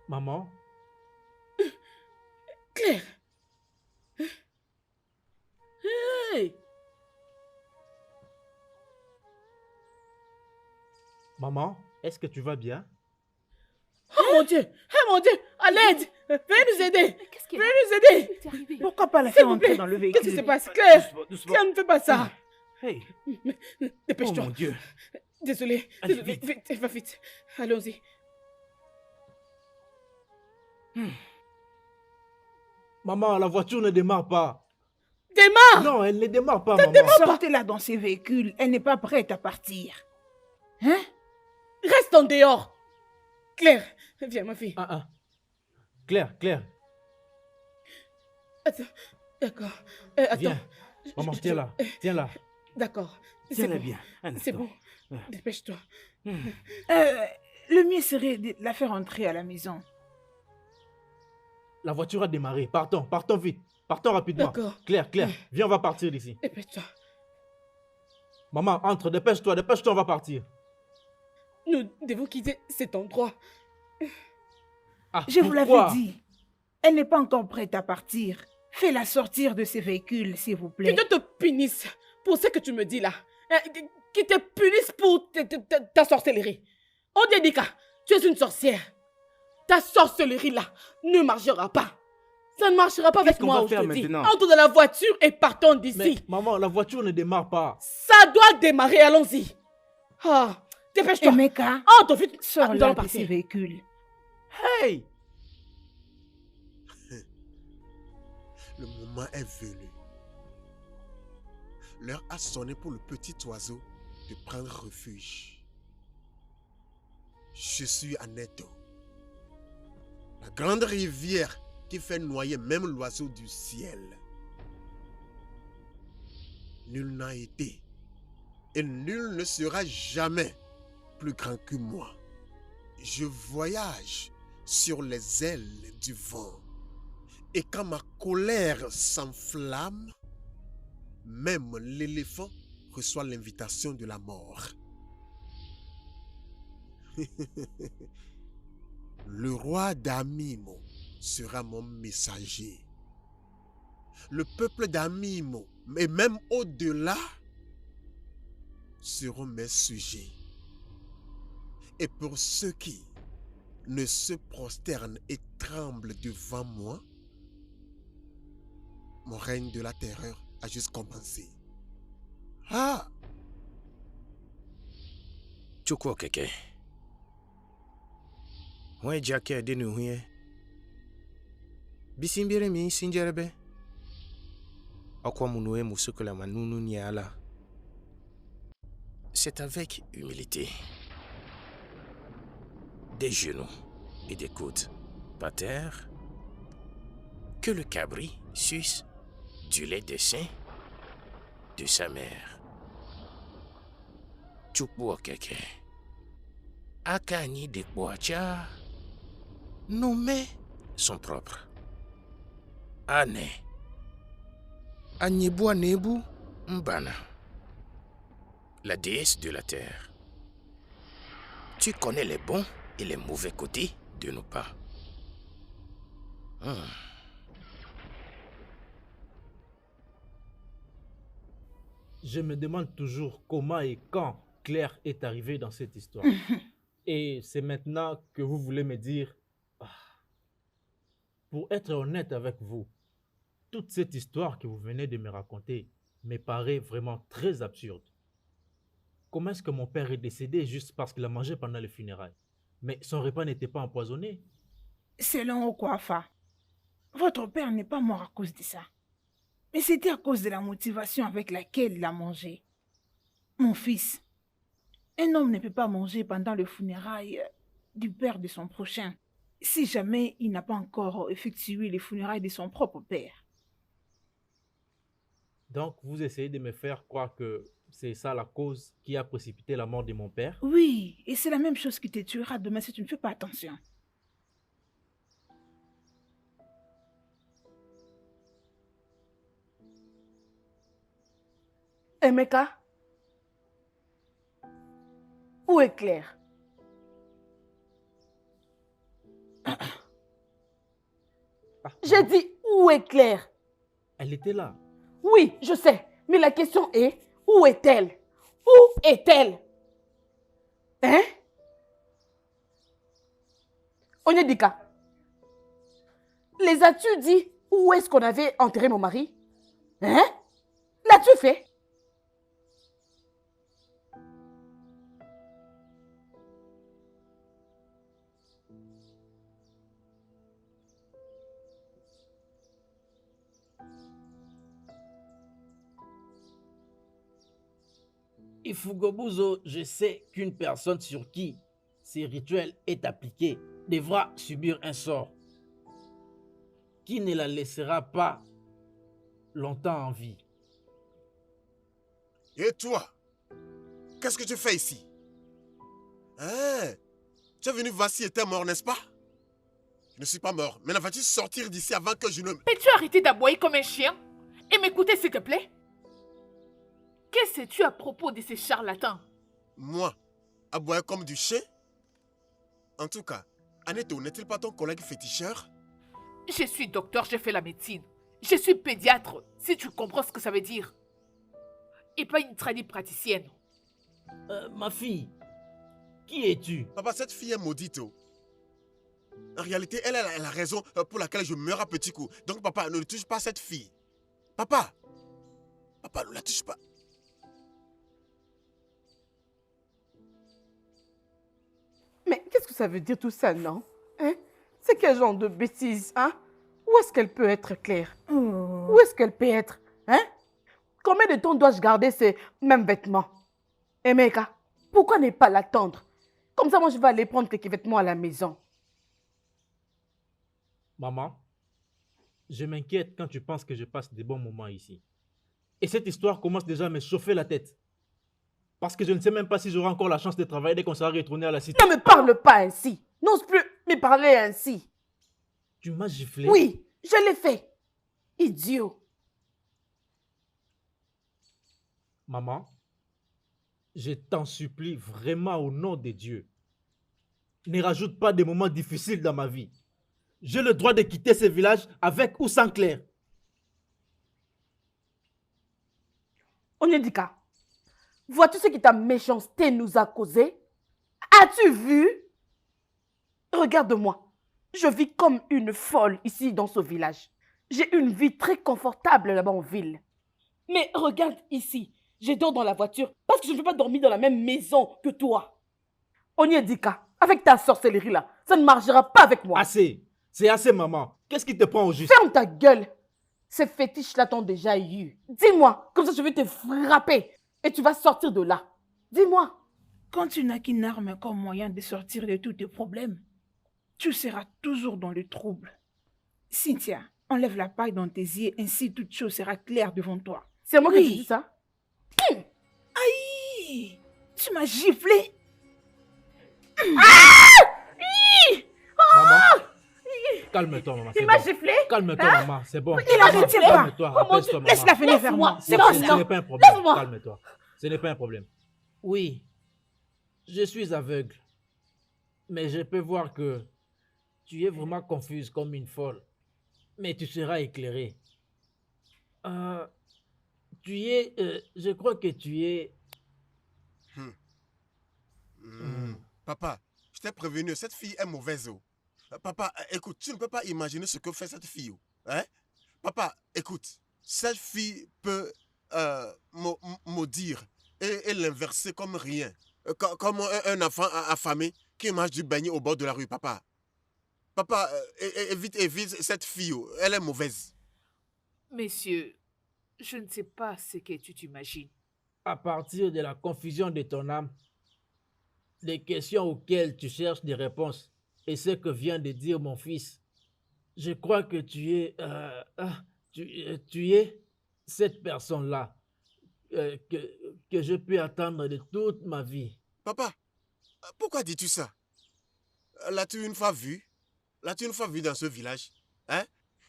Maman? Claire. Hey. Maman, est-ce que tu vas bien? Oh mon Dieu! Oh mon Dieu! À l'aide! Veuillez nous aider! Qu'est-ce qui est Veuillez nous aider! Qu'est-ce qui est arrivé? Pourquoi pas la S'il faire vous entrer plaît! dans le véhicule? Qu'est-ce qui se passe? Claire! Doucement, doucement. Claire, ne fais pas ça! Hey, oh Dépêche-toi! mon Dieu. Désolé. Allez, Désolé. vite. Vite, va vite. Allons-y. Maman, la voiture ne démarre pas. Démarre! Non, elle ne démarre pas, maman. Sortez-la dans ses véhicules. Elle n'est pas prête à partir. Hein? Reste en dehors! Claire, viens ma fille. Ah, ah. Claire, Claire, Attends. D'accord. Attends. viens. Maman, tiens là. Tiens là. D'accord. C'est Tiens-la bon. bien. Un C'est instant. bon. Dépêche-toi. Le mieux serait de la faire entrer à la maison. La voiture a démarré. Partons, partons vite. Partons rapidement. D'accord. Claire, Claire, viens, on va partir d'ici. Dépêche-toi. Maman, entre, dépêche-toi, dépêche-toi, on va partir. Nous devons quitter cet endroit. Ah, Je vous pourquoi? l'avais dit. Elle n'est pas encore prête à partir. Fais-la sortir de ses véhicules, s'il vous plaît. Que Dieu te punisse pour ce que tu me dis là. Qu'il te punisse pour ta sorcellerie. Odiedika, tu es une sorcière. Ta sorcellerie là ne marchera pas. Ça ne marchera pas Qu'est-ce avec qu'on moi va faire aujourd'hui. maintenant? Entre dans la voiture et partons Mais d'ici. maman, la voiture ne démarre pas. Ça doit démarrer, allons-y. Ah, dépêche-toi. Emeka, Entre vite. sors Nous là allons de ces partir. véhicules. Hey! Le moment est venu. L'heure a sonné pour le petit oiseau de prendre refuge. Je suis Aneto. La grande rivière qui fait noyer même l'oiseau du ciel. Nul n'a été et nul ne sera jamais plus grand que moi. Je voyage sur les ailes du vent. Et quand ma colère s'enflamme, même l'éléphant reçoit l'invitation de la mort. Le roi d'Amimo sera mon messager. Le peuple d'Amimo, et même au-delà, seront mes sujets. Et pour ceux qui ne se prosternent et tremblent devant moi, mon règne de la terreur a juste commencé. Ah! Chukwu keke. Mwe jake de nuhuye. Bisimbere mi sinjerebe. Akwa munue musukula manunu niala. C'est avec humilité, des genoux et des coudes par terre, que le cabri suce du lait de sein de sa mère. Chukwu keke. Akani de Boacha. Nos mains sont propres. Ane. Anyebu Nebu Mbana. La déesse de la terre. Tu connais les bons et les mauvais côtés de nos pas. Je me demande toujours comment et quand Claire est arrivée dans cette histoire. Et c'est maintenant que vous voulez me dire... Ah. Pour être honnête avec vous, toute cette histoire que vous venez de me raconter me paraît vraiment très absurde. Comment est-ce que mon père est décédé juste parce qu'il a mangé pendant les funérailles? Mais son repas n'était pas empoisonné. Selon Okwafa, votre père n'est pas mort à cause de ça. Mais c'était à cause de la motivation avec laquelle il a mangé. Mon fils, un homme ne peut pas manger pendant les funérailles du père de son prochain, si jamais il n'a pas encore effectué les funérailles de son propre père. Donc, vous essayez de me faire croire que c'est ça la cause qui a précipité la mort de mon père? Oui, et c'est la même chose qui te tuera demain si tu ne fais pas attention. Emeka, où est Claire? J'ai dit, où est Claire? Elle était là. Oui, je sais, mais la question est, où est-elle? Où est-elle? Hein? Onyedika, les as-tu dit où est-ce qu'on avait enterré mon mari? Hein? L'as-tu fait? Ifugobuzo, je sais qu'une personne sur qui ces rituels est appliqué devra subir un sort qui ne la laissera pas longtemps en vie. Et toi, qu'est-ce que tu fais ici? Hein? Tu es venu voir si était mort, n'est-ce pas? Je ne suis pas mort. Maintenant, vas-tu sortir d'ici avant que je ne... Peux-tu arrêter d'aboyer comme un chien et m'écouter, s'il te plaît? Que sais-tu à propos de ces charlatans? Moi, aboyer comme du chien? En tout cas, Aneto, n'est-il pas ton collègue féticheur? Je suis docteur, je fais la médecine. Je suis pédiatre, si tu comprends ce que ça veut dire. Et pas une praticienne. Ma fille, qui es-tu? Papa, cette fille est maudite. Oh. En réalité, elle est la raison pour laquelle je meurs à petits coups. Donc, papa, ne touche pas cette fille. Papa, papa, ne la touche pas. Mais qu'est-ce que ça veut dire tout ça, non? Hein? C'est quel genre de bêtises, hein? Où est-ce qu'elle peut être, Claire? Où est-ce qu'elle peut être? Hein? Combien de temps dois-je garder ces mêmes vêtements? Emeka, pourquoi ne pas l'attendre? Comme ça, moi, je vais aller prendre quelques vêtements à la maison. Maman, je m'inquiète quand tu penses que je passe des bons moments ici. Et cette histoire commence déjà à me chauffer la tête. Parce que je ne sais même pas si j'aurai encore la chance de travailler dès qu'on sera retourné à la cité. Ne me parle pas ainsi. N'ose plus me parler ainsi. Tu m'as giflé? Oui, je l'ai fait. Idiot. Maman, je t'en supplie vraiment au nom de Dieu. Ne rajoute pas des moments difficiles dans ma vie. J'ai le droit de quitter ce village avec ou sans Claire. Onyedika, vois-tu ce que ta méchanceté nous a causé? As-tu vu? Regarde-moi. Je vis comme une folle ici dans ce village. J'ai une vie très confortable là-bas en ville. Mais regarde ici. Je dors dans la voiture parce que je ne peux pas dormir dans la même maison que toi. Onyedika, avec ta sorcellerie là, ça ne marchera pas avec moi. Assez. C'est assez, maman. Qu'est-ce qui te prend au juste? Ferme ta gueule. Ces fétiches-là t'ont déjà eu. Dis-moi, comme ça je vais te frapper et tu vas sortir de là. Dis-moi. Quand tu n'as qu'une arme comme moyen de sortir de tous tes problèmes, tu seras toujours dans le trouble. Cynthia, enlève la paille dans tes yeux, ainsi toute chose sera claire devant toi. C'est moi qui Oui. te dis ça? Aïe! Tu m'as giflé! Maman, calme-toi, maman. Il m'a giflé? Calme-toi, maman. C'est bon. Il a retient pas. Calme-toi, Oh mon apaise-toi, Dieu, maman. Laisse-la venir vers moi. C'est Ce quoi n'est ça? pas un problème. Laisse-moi. Calme-toi. Ce n'est pas un problème. Oui, je suis aveugle. Mais je peux voir que tu es vraiment confuse comme une folle. Mais tu seras éclairée. Je crois que tu es... Papa, je t'ai prévenu, cette fille est mauvaise. Papa, écoute, tu ne peux pas imaginer ce que fait cette fille. Hein? Papa, écoute, cette fille peut maudire et l'inverser comme rien. Comme un enfant affamé qui mange du beignet au bord de la rue, papa. Papa, évite cette fille, elle est mauvaise. Messieurs, je ne sais pas ce que tu t'imagines. À partir de la confusion de ton âme, des questions auxquelles tu cherches des réponses et ce que vient de dire mon fils, je crois que tu es cette personne-là que je peux attendre de toute ma vie. Papa, pourquoi dis-tu ça? L'as-tu une fois vu? L'as-tu une fois vu dans ce village? Hein?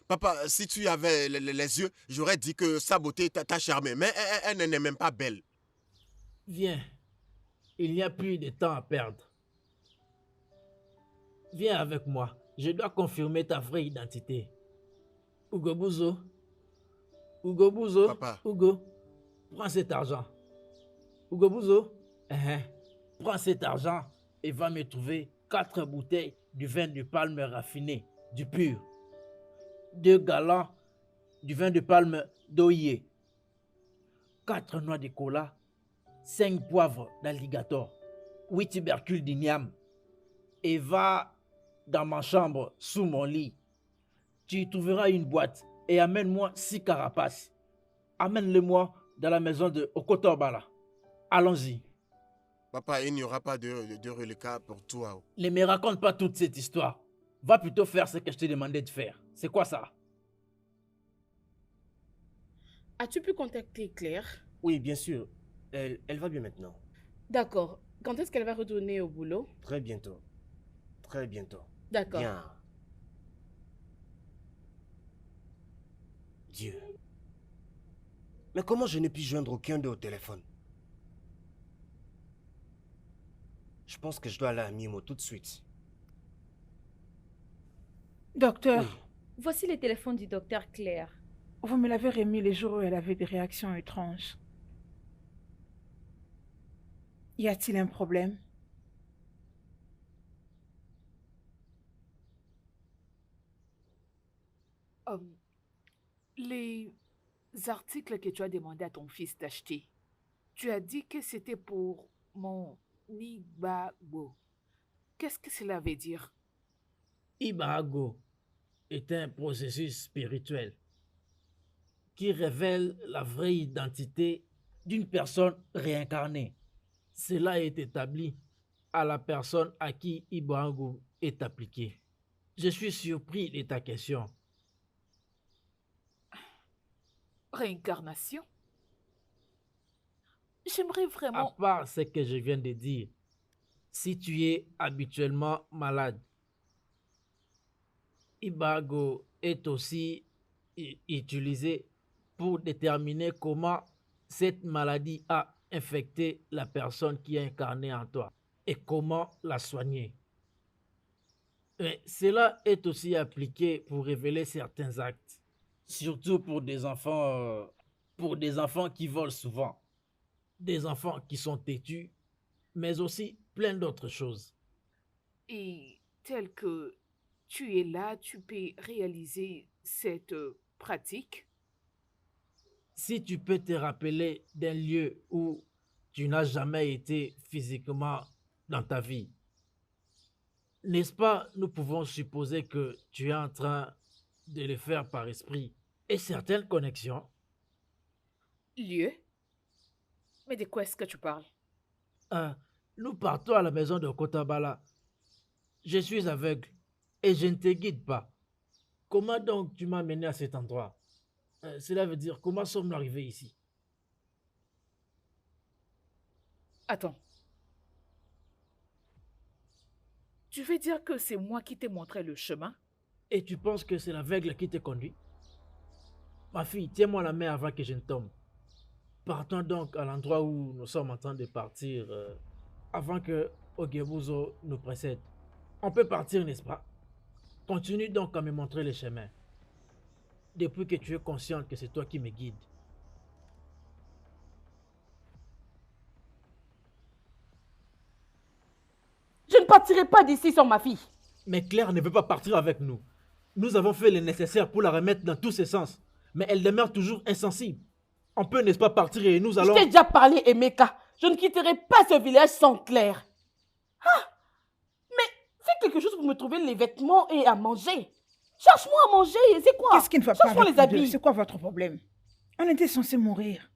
Papa, si tu avais les yeux, j'aurais dit que sa beauté t'a charmé, mais elle n'est même pas belle. Viens, il n'y a plus de temps à perdre. Viens avec moi, je dois confirmer ta vraie identité. Hugo Bouzo, Papa. Hugo, prends cet argent. Hugo Bouzo, prends cet argent et va me trouver 4 bouteilles du vin de palme raffiné, du pur. 2 gallons du vin de palme d'Oyer. 4 noix de cola. 5 poivres d'alligator, 8 tubercules d'igname, et va dans ma chambre, sous mon lit. Tu y trouveras une boîte et amène-moi 6 carapaces. Amène-les-moi dans la maison de Okotobala. Allons-y. Papa, il n'y aura pas de reliquat pour toi. Ne me raconte pas toute cette histoire. Va plutôt faire ce que je t'ai demandé de faire. C'est quoi ça? As-tu pu contacter Claire? Oui, bien sûr. Elle va bien maintenant. D'accord. Quand est-ce qu'elle va retourner au boulot? Très bientôt. Très bientôt. D'accord. Bien. Dieu. Mais comment je n'ai pu joindre aucun d'eux au téléphone? Je pense que je dois aller à Mimo tout de suite. Docteur, Oui. Voici le téléphone du docteur Claire. vous me l'avez remis les jours où elle avait des réactions étranges. Y a-t-il un problème? Euh, les articles que tu as demandé à ton fils d'acheter, tu as dit que c'était pour mon Nigbago. Qu'est-ce que cela veut dire? Ibago est un processus spirituel qui révèle la vraie identité d'une personne réincarnée. Cela est établi à la personne à qui Ibago est appliqué. Je suis surpris de ta question. Réincarnation? J'aimerais À vraiment... part ce que je viens de dire, si tu es habituellement malade, Ibago est aussi utilisé pour déterminer comment cette maladie a infecté la personne qui est incarnée en toi et comment la soigner. Mais cela est aussi appliqué pour révéler certains actes, surtout pour des enfants qui volent souvent, des enfants qui sont têtus, mais aussi plein d'autres choses. Et tel que tu es là, tu peux réaliser cette pratique. Si tu peux te rappeler d'un lieu où tu n'as jamais été physiquement dans ta vie, n'est-ce pas, nous pouvons supposer que tu es en train de le faire par esprit et certaines connexions. Lieu? Mais de quoi est-ce que tu parles? Nous partons à la maison de Kotabala. Je suis aveugle et je ne te guide pas. Comment donc tu m'as mené à cet endroit? Cela veut dire, comment sommes-nous arrivés ici? Attends. Tu veux dire que c'est moi qui t'ai montré le chemin? Et tu penses que c'est l'aveugle qui te conduit? Ma fille, tiens-moi la main avant que je ne tombe. Partons donc à l'endroit où nous sommes en train de partir avant que Ogebuzo nous précède. On peut partir, n'est-ce pas? Continue donc à me montrer le chemin. Depuis que tu es consciente que c'est toi qui me guides. Je ne partirai pas d'ici sans ma fille. Mais Claire ne veut pas partir avec nous. Nous avons fait le nécessaire pour la remettre dans tous ses sens. Mais elle demeure toujours insensible. On peut, n'est-ce pas, partir et nous allons... Je t'ai déjà parlé, Emeka. Je ne quitterai pas ce village sans Claire. Ah! Mais fais quelque chose pour me trouver les vêtements et à manger. Cherche-moi à manger, c'est quoi? Qu'est-ce qui ne va pas Cherche-moi avec les vous deux? habits. C'est quoi votre problème? On était censé mourir.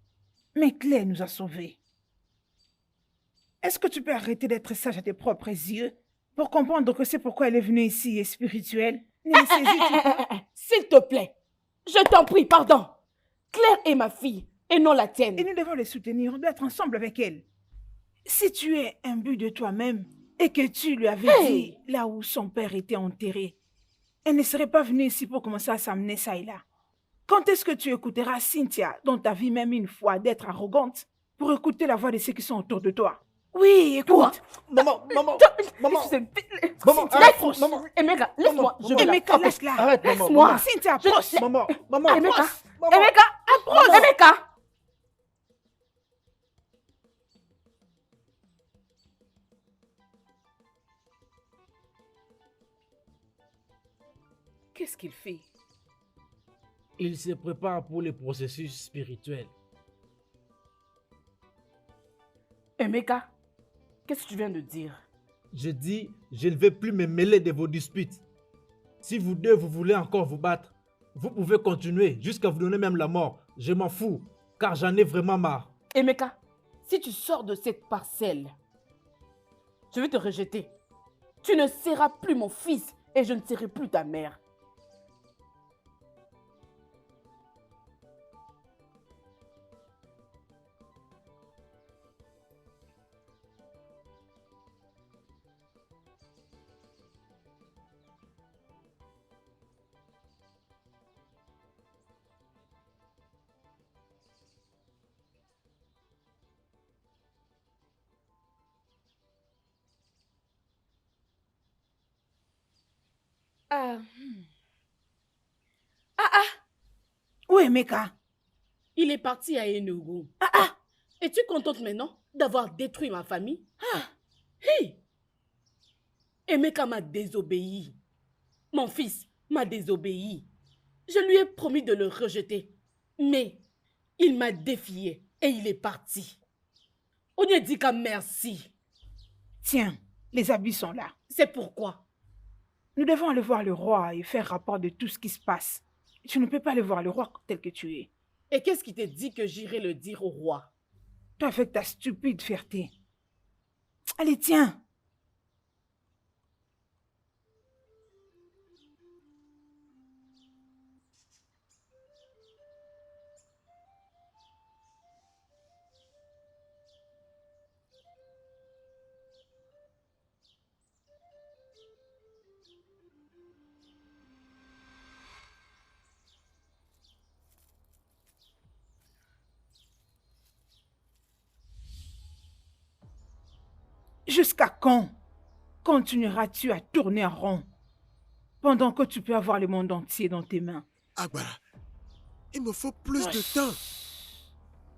Mais Claire nous a sauvés. Est-ce que tu peux arrêter d'être sage à tes propres yeux pour comprendre que c'est pourquoi elle est venue ici et spirituelle? Ne le saisis-tu pas? S'il te plaît, je t'en prie, pardon. Claire est ma fille et non la tienne. Et nous devons les soutenir, on doit être ensemble avec elle. Si tu es imbu de toi-même et que tu lui avais dit là où son père était enterré, elle ne serait pas venue ici pour commencer à s'amener ça et là. Quand est-ce que tu écouteras Cynthia, dont tu as vu même une fois d'être arrogante, pour écouter la voix de ceux qui sont autour de toi? Oui, écoute. Maman, maman, maman, maman, Laisse-moi. maman. Emeka, laisse-moi. Je vais la Emeka, frapper. laisse-la. Arrête, maman. Laisse-moi. Cynthia, approche. Maman, maman, Emeka, maman. Emeka, approche. Emeka. Qu'est-ce qu'il fait? Il se prépare pour le processus spirituel. Emeka, qu'est-ce que tu viens de dire? Je dis, je ne vais plus me mêler de vos disputes. Si vous deux, vous voulez encore vous battre, vous pouvez continuer jusqu'à vous donner même la mort. Je m'en fous, car j'en ai vraiment marre. Emeka, si tu sors de cette parcelle, je vais te rejeter. Tu ne seras plus mon fils et je ne serai plus ta mère. Où est Emeka? Il est parti à Enugu. Es-tu contente maintenant d'avoir détruit ma famille? Hey! Emeka m'a désobéi. Mon fils m'a désobéi. Je lui ai promis de le rejeter. Mais il m'a défié et il est parti. Onyedika, merci. Tiens, les habits sont là. C'est pourquoi. Nous devons aller voir le roi et faire rapport de tout ce qui se passe. Tu ne peux pas aller voir le roi tel que tu es. Et qu'est-ce qui te dit que j'irai le dire au roi? Toi avec ta stupide fierté. Allez, tiens. Jusqu'à quand continueras-tu à tourner en rond pendant que tu peux avoir le monde entier dans tes mains? Agbala, il me faut plus de temps.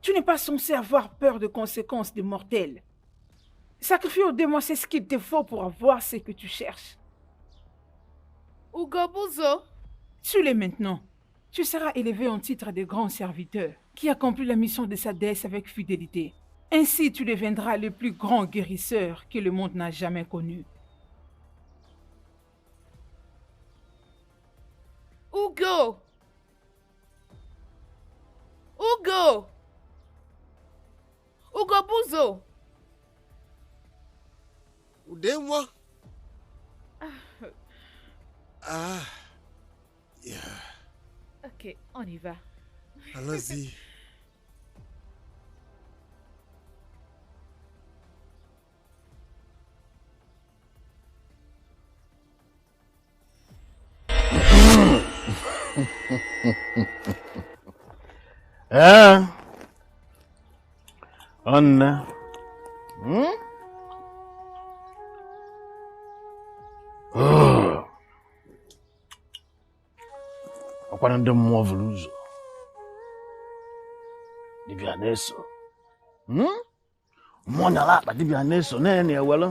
Tu n'es pas censé avoir peur de conséquences de mortels. Sacrifier au démon, c'est ce qu'il te faut pour avoir ce que tu cherches. Ugobuzo, Tu l'es maintenant. Tu seras élevé en titre de grand serviteur qui accomplit la mission de sa déesse avec fidélité. Ainsi, tu deviendras le plus grand guérisseur que le monde n'a jamais connu. Ugo! Ugo! Ugobuzo! Aidez-moi. Ah. Yeah. Ok, on y va. Allons-y. Anna. Ọkwana ndị mmụọ vụrụ ụzọ dibịa na-eso mmụọ nyara akpa dibịa na-eso naanị ya welu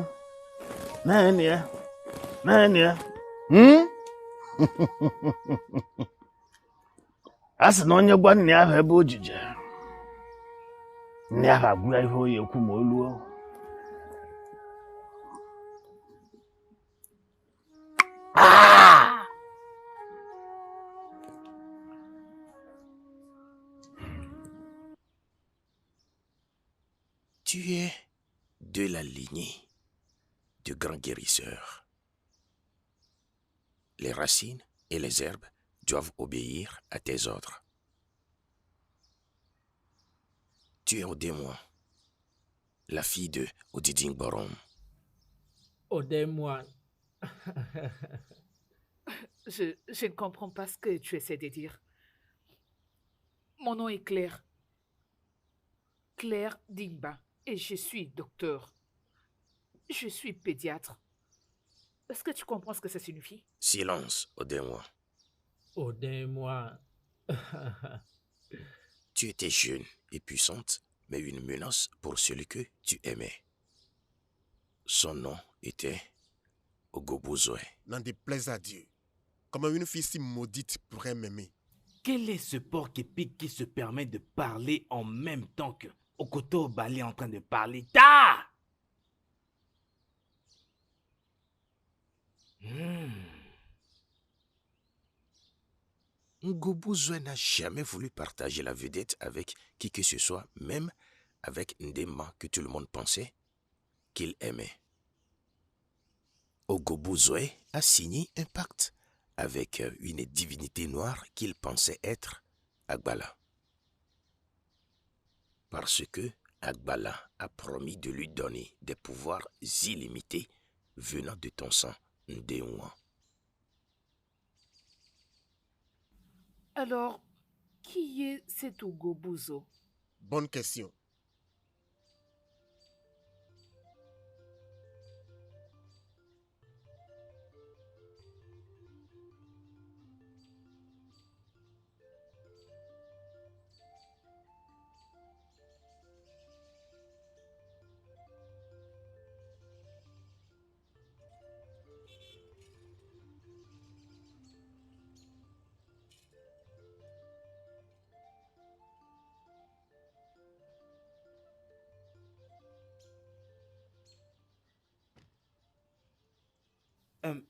naanị ya a sị na onye gwa nne ahụ ebe o jije nne ahụ agwụ ya ihe o ya ekwu ma o luo. Tu es de la lignée de grands guérisseurs. Les racines et les herbes doivent obéir à tes ordres. Tu es Odemwa, la fille de Odiding Borom. Odemwa. Je ne comprends pas ce que tu essaies de dire. Mon nom est Claire. Claire Dingba. Et je suis docteur. Je suis pédiatre. Est-ce que tu comprends ce que ça signifie? Silence, Odemwa. Odemwa. Tu étais jeune et puissante, mais une menace pour celui que tu aimais. Son nom était Ogobuzoe. N'en déplaise à Dieu. Comment une fille si maudite pourrait m'aimer? Quel est ce porc épique qui se permet de parler en même temps que Okoto Bale est en train de parler? Ta! Ngobuzoe n'a jamais voulu partager la vedette avec qui que ce soit, même avec Ndema que tout le monde pensait qu'il aimait. Ogobuzoe a signé un pacte avec une divinité noire qu'il pensait être Agbala. Parce que Agbala a promis de lui donner des pouvoirs illimités venant de ton sang, Ndéouan. Alors, qui est cet Ugobuzo? Bonne question.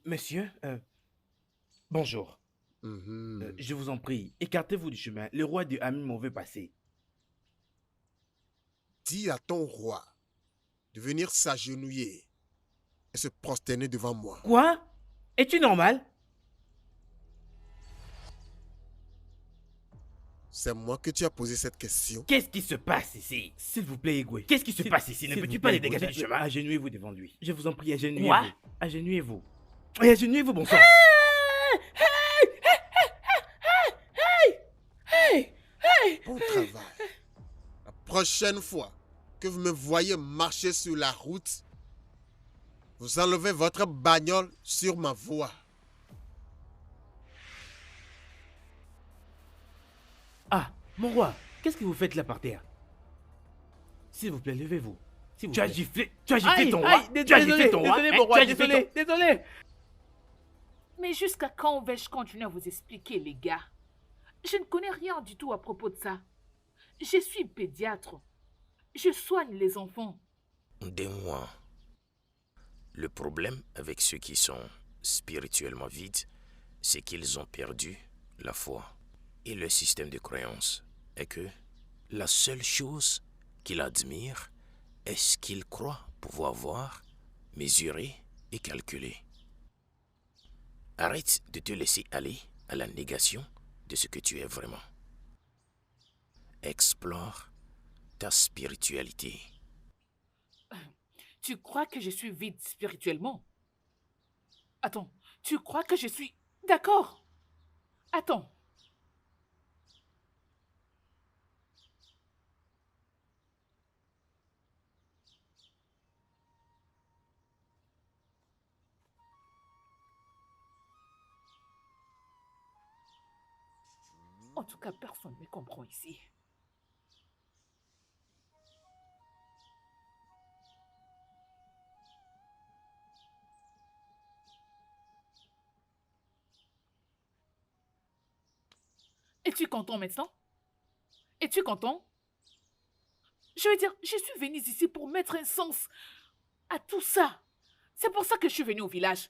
Monsieur, bonjour. Mhm. Je vous en prie, écartez-vous du chemin. Le roi de Ami m'en veut passer. Dis à ton roi de venir s'agenouiller et se prosterner devant moi. Quoi? Es-tu normal? C'est moi que tu as posé cette question. Qu'est-ce qui se passe ici? S'il vous plaît, Igwe. Qu'est-ce qui se passe ici? Ne peux-tu pas les dégager du chemin? Agenouillez-vous devant lui. Je vous en prie, agenouillez-vous. Quoi? Agenouillez-vous. Et agenouillez-vous, bon sang. Bon travail. La prochaine fois que vous me voyez marcher sur la route, vous enlevez votre bagnole sur ma voie. Ah, mon roi, qu'est-ce que vous faites là par terre? S'il vous plaît, levez-vous. Tu as giflé ton roi. Tu as giflé ton roi. Désolé, mon roi, Tu as giflé désolé, ton- désolé. Mais jusqu'à quand vais-je continuer à vous expliquer, les gars? Je ne connais rien du tout à propos de ça. Je suis pédiatre. Je soigne les enfants. Des mois. Le problème avec ceux qui sont spirituellement vides, c'est qu'ils ont perdu la foi. Et leur système de croyance est que la seule chose qu'ils admirent est ce qu'ils croient pouvoir voir, mesurer et calculer. Arrête de te laisser aller à la négation de ce que tu es vraiment. Explore ta spiritualité. Tu crois que je suis vide spirituellement? Attends, tu crois que je suis... D'accord. Attends. En tout cas, personne ne me comprend ici. Es-tu content maintenant? Es-tu content? Je veux dire, je suis venue ici pour mettre un sens à tout ça. C'est pour ça que je suis venue au village.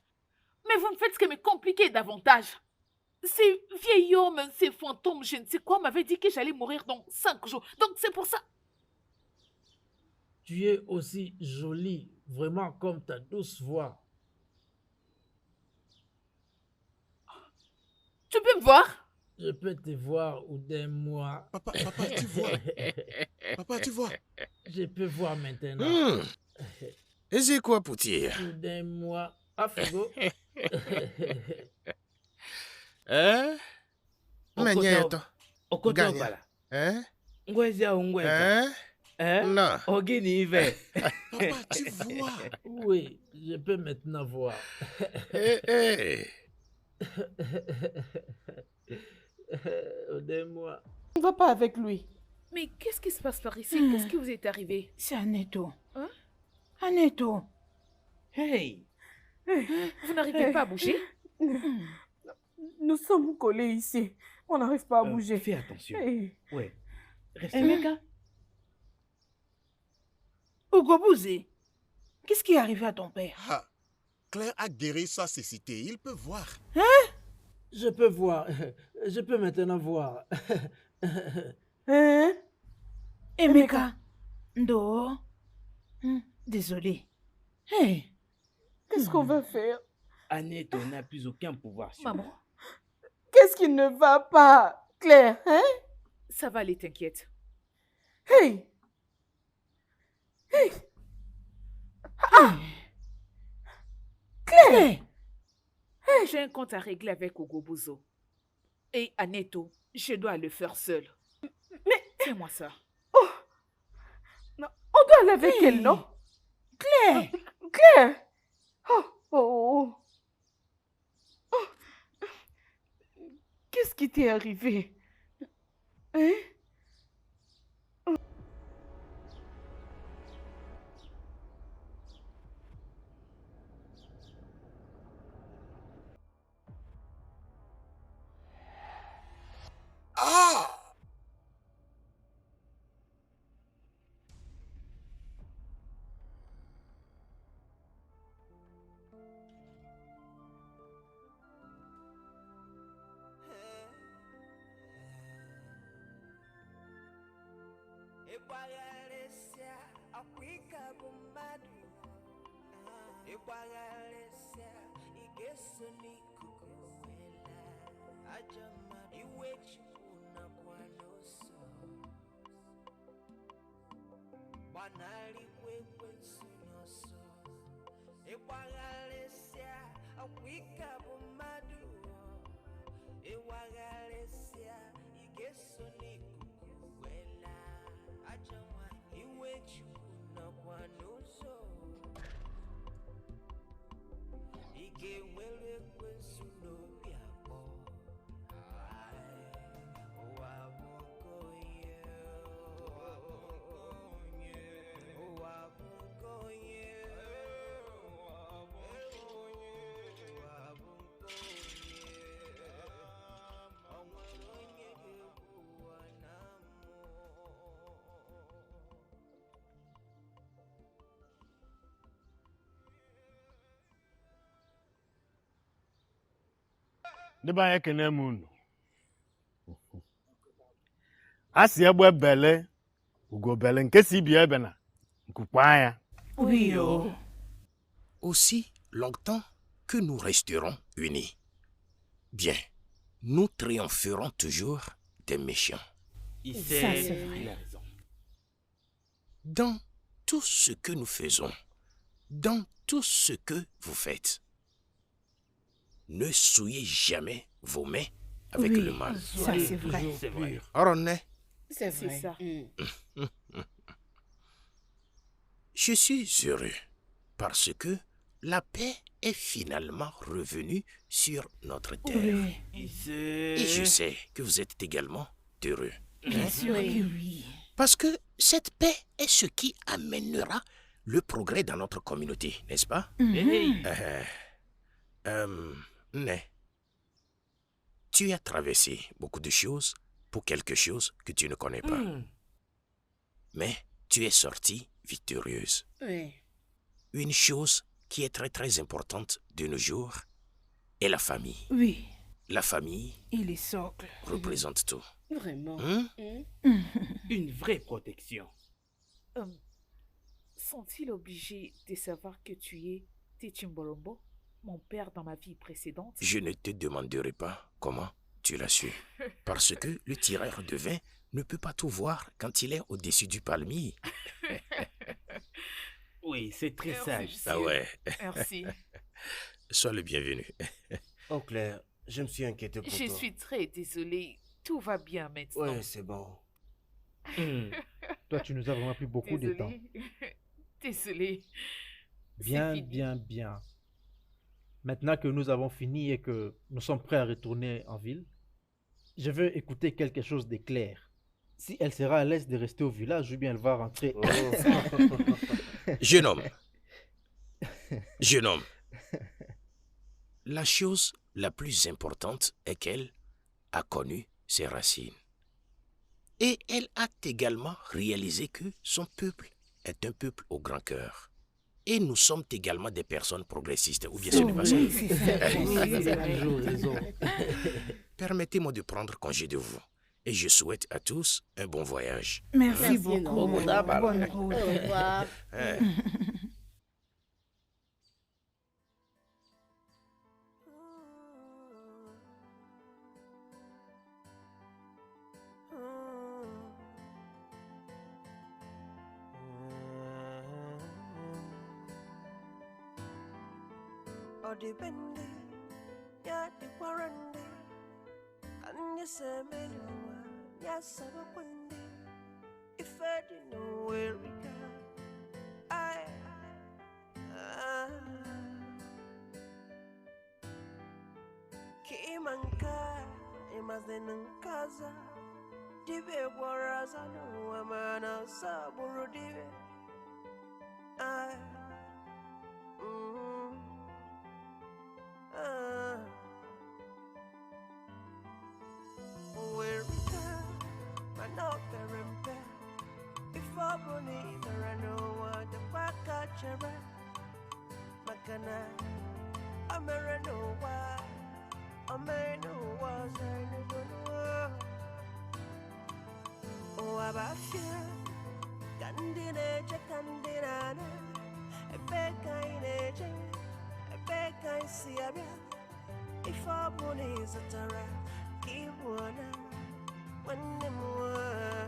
Mais vous ne faites que me compliquer davantage. Ces vieils hommes, ces fantômes, je ne sais quoi, m'avaient dit que j'allais mourir dans 5 jours. Donc c'est pour ça. Tu es aussi jolie, vraiment comme ta douce voix. Tu peux me voir? Je peux te voir ou d'un mois. Papa, tu vois. Papa, tu vois. Je peux voir maintenant. Et c'est quoi pour dire? Ou d'un mois. Ah, Figo. Hein? Magneto. Okoto Gagne. bala. Hein? Ngwezia ungweza. Hein? Hein? Non. Ogini ive. Papa, tu vois. Oui, je peux maintenant voir. Ou d'un mois. On ne va pas avec lui. Mais qu'est-ce qui se passe par ici? Qu'est-ce qui vous est arrivé? C'est Aneto. Hein? Aneto. Hey. Vous n'arrivez pas à bouger? Nous sommes collés ici. On n'arrive pas à bouger. Fais attention. Hey. Ouais. Reste. Emeka. Ogobouzé, qu'est-ce qui est arrivé à ton père? Ah, Claire a guéri sa cécité. Il peut voir. Je peux voir. Je peux maintenant voir. Hein? Emeka. Ndo. Désolé. Hey. Qu'est-ce qu'on va faire? Aneto n'a plus aucun pouvoir sur Maman, moi. Qu'est-ce qui ne va pas, Claire? Hein? ça va aller, t'inquiète. Hey! Hey! Claire. J'ai un compte à régler avec Ogobozo. Et Aneto, je dois le faire seul. Mais Fais-moi ça. non, on doit aller avec elle, non? Claire. Claire! Oh. Qu'est-ce qui t'est arrivé? Hein? Ah! ndị be anyị ekene m unu a si egbe bele ugobele nke si bi ebe na nkukwa ya. Oui, oh. Aussi longtemps que nous resterons unis, bien, nous triompherons toujours des méchants. Il Ça, c'est vrai. il a raison. Dans tout ce que nous faisons, dans tout ce que vous faites, ne souillez jamais vos mains avec Oui, le mal. ça c'est vrai. C'est vrai. Oronne, C'est C'est vrai. ça. je suis heureux parce que la paix est finalement revenue sur notre terre. Oui, Et je sais que vous êtes également heureux. bien sûr que oui. Parce que cette paix est ce qui amènera le progrès dans notre communauté, n'est-ce pas? Hey, Né, tu as traversé beaucoup de choses pour quelque chose que tu ne connais pas. Mais tu es sortie victorieuse. Oui. Une chose qui est très très importante de nos jours est la famille. Oui, La famille et les socles. représente tout. Vraiment. Hein? une vraie protection. Sont-ils obligés de savoir que tu es Tichimbolombo, mon père dans ma vie précédente? Je ne te demanderai pas comment tu l'as su. Parce que le tireur de vin ne peut pas tout voir quand il est au-dessus du palmier. Oui, c'est très Merci, sage. monsieur. Ah ouais, Merci. sois le bienvenu. Oh Claire, je me suis inquiété pour Je toi. suis très désolée. Tout va bien maintenant. Ouais, c'est bon. Toi, tu nous as vraiment pris beaucoup de temps. Désolée. Bien, fini. bien. Maintenant que nous avons fini et que nous sommes prêts à retourner en ville, je veux écouter quelque chose de clair. Si elle sera à l'aise de rester au village ou bien elle va rentrer. Oh. Jeune homme, la chose la plus importante est qu'elle a connu ses racines. Et elle a également réalisé que son peuple est un peuple au grand cœur. Et nous sommes également des personnes progressistes, ou bien ce n'est pas ça. Oui, c'est ça. Tu as toujours raison. Permettez-moi de prendre congé de vous. Et je souhaite à tous un bon voyage. Merci Merci beaucoup. énormément. Bonne route. Au revoir. Hein? Odibende, ya di warande, kanya semeluwa, ya sabakwende, ifedi no werika, ay, kimanka, imazenankaza, dibe waraza no amana saburu dibe, ay. siabia ifa boni zatara kiwana when more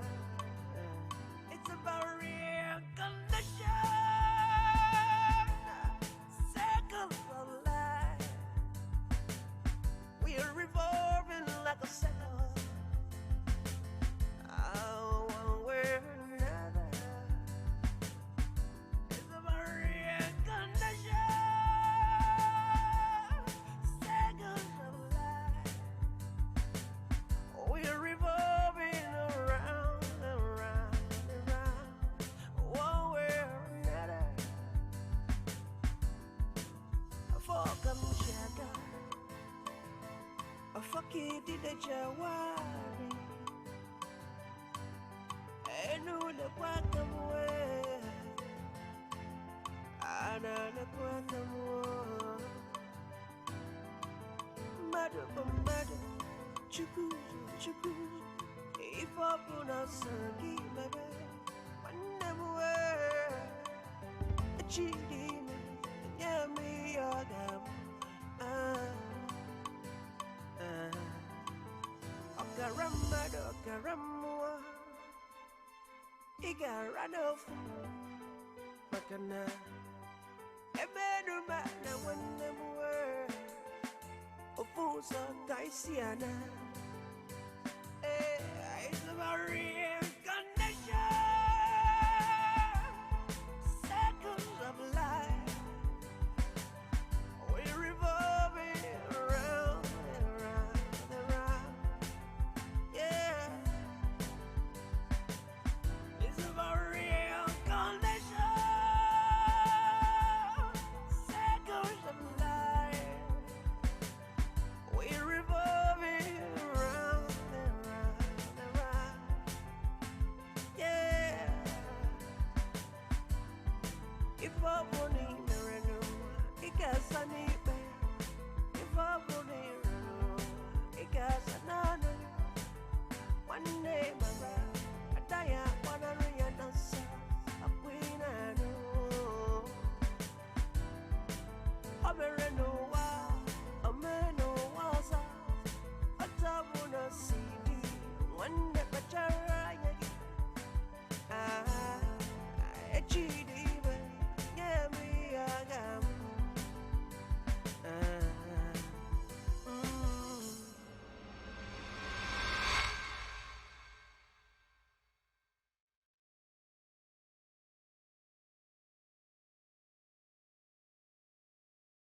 it's about real connection circle of life we are revolving like a circle. One way or another it's about real connection circles of life we are revolving around and round and round one way or another for come shaga a fucky did the jawari enu le kwakamwe ana le kwakamwe madu madu chuku chuku ifapuna sangi bebe manemwe chidi nyami yagam okaramado okaramwa Igaranofu Makana Ebenuma na wanemwe Ofusa Kaisiana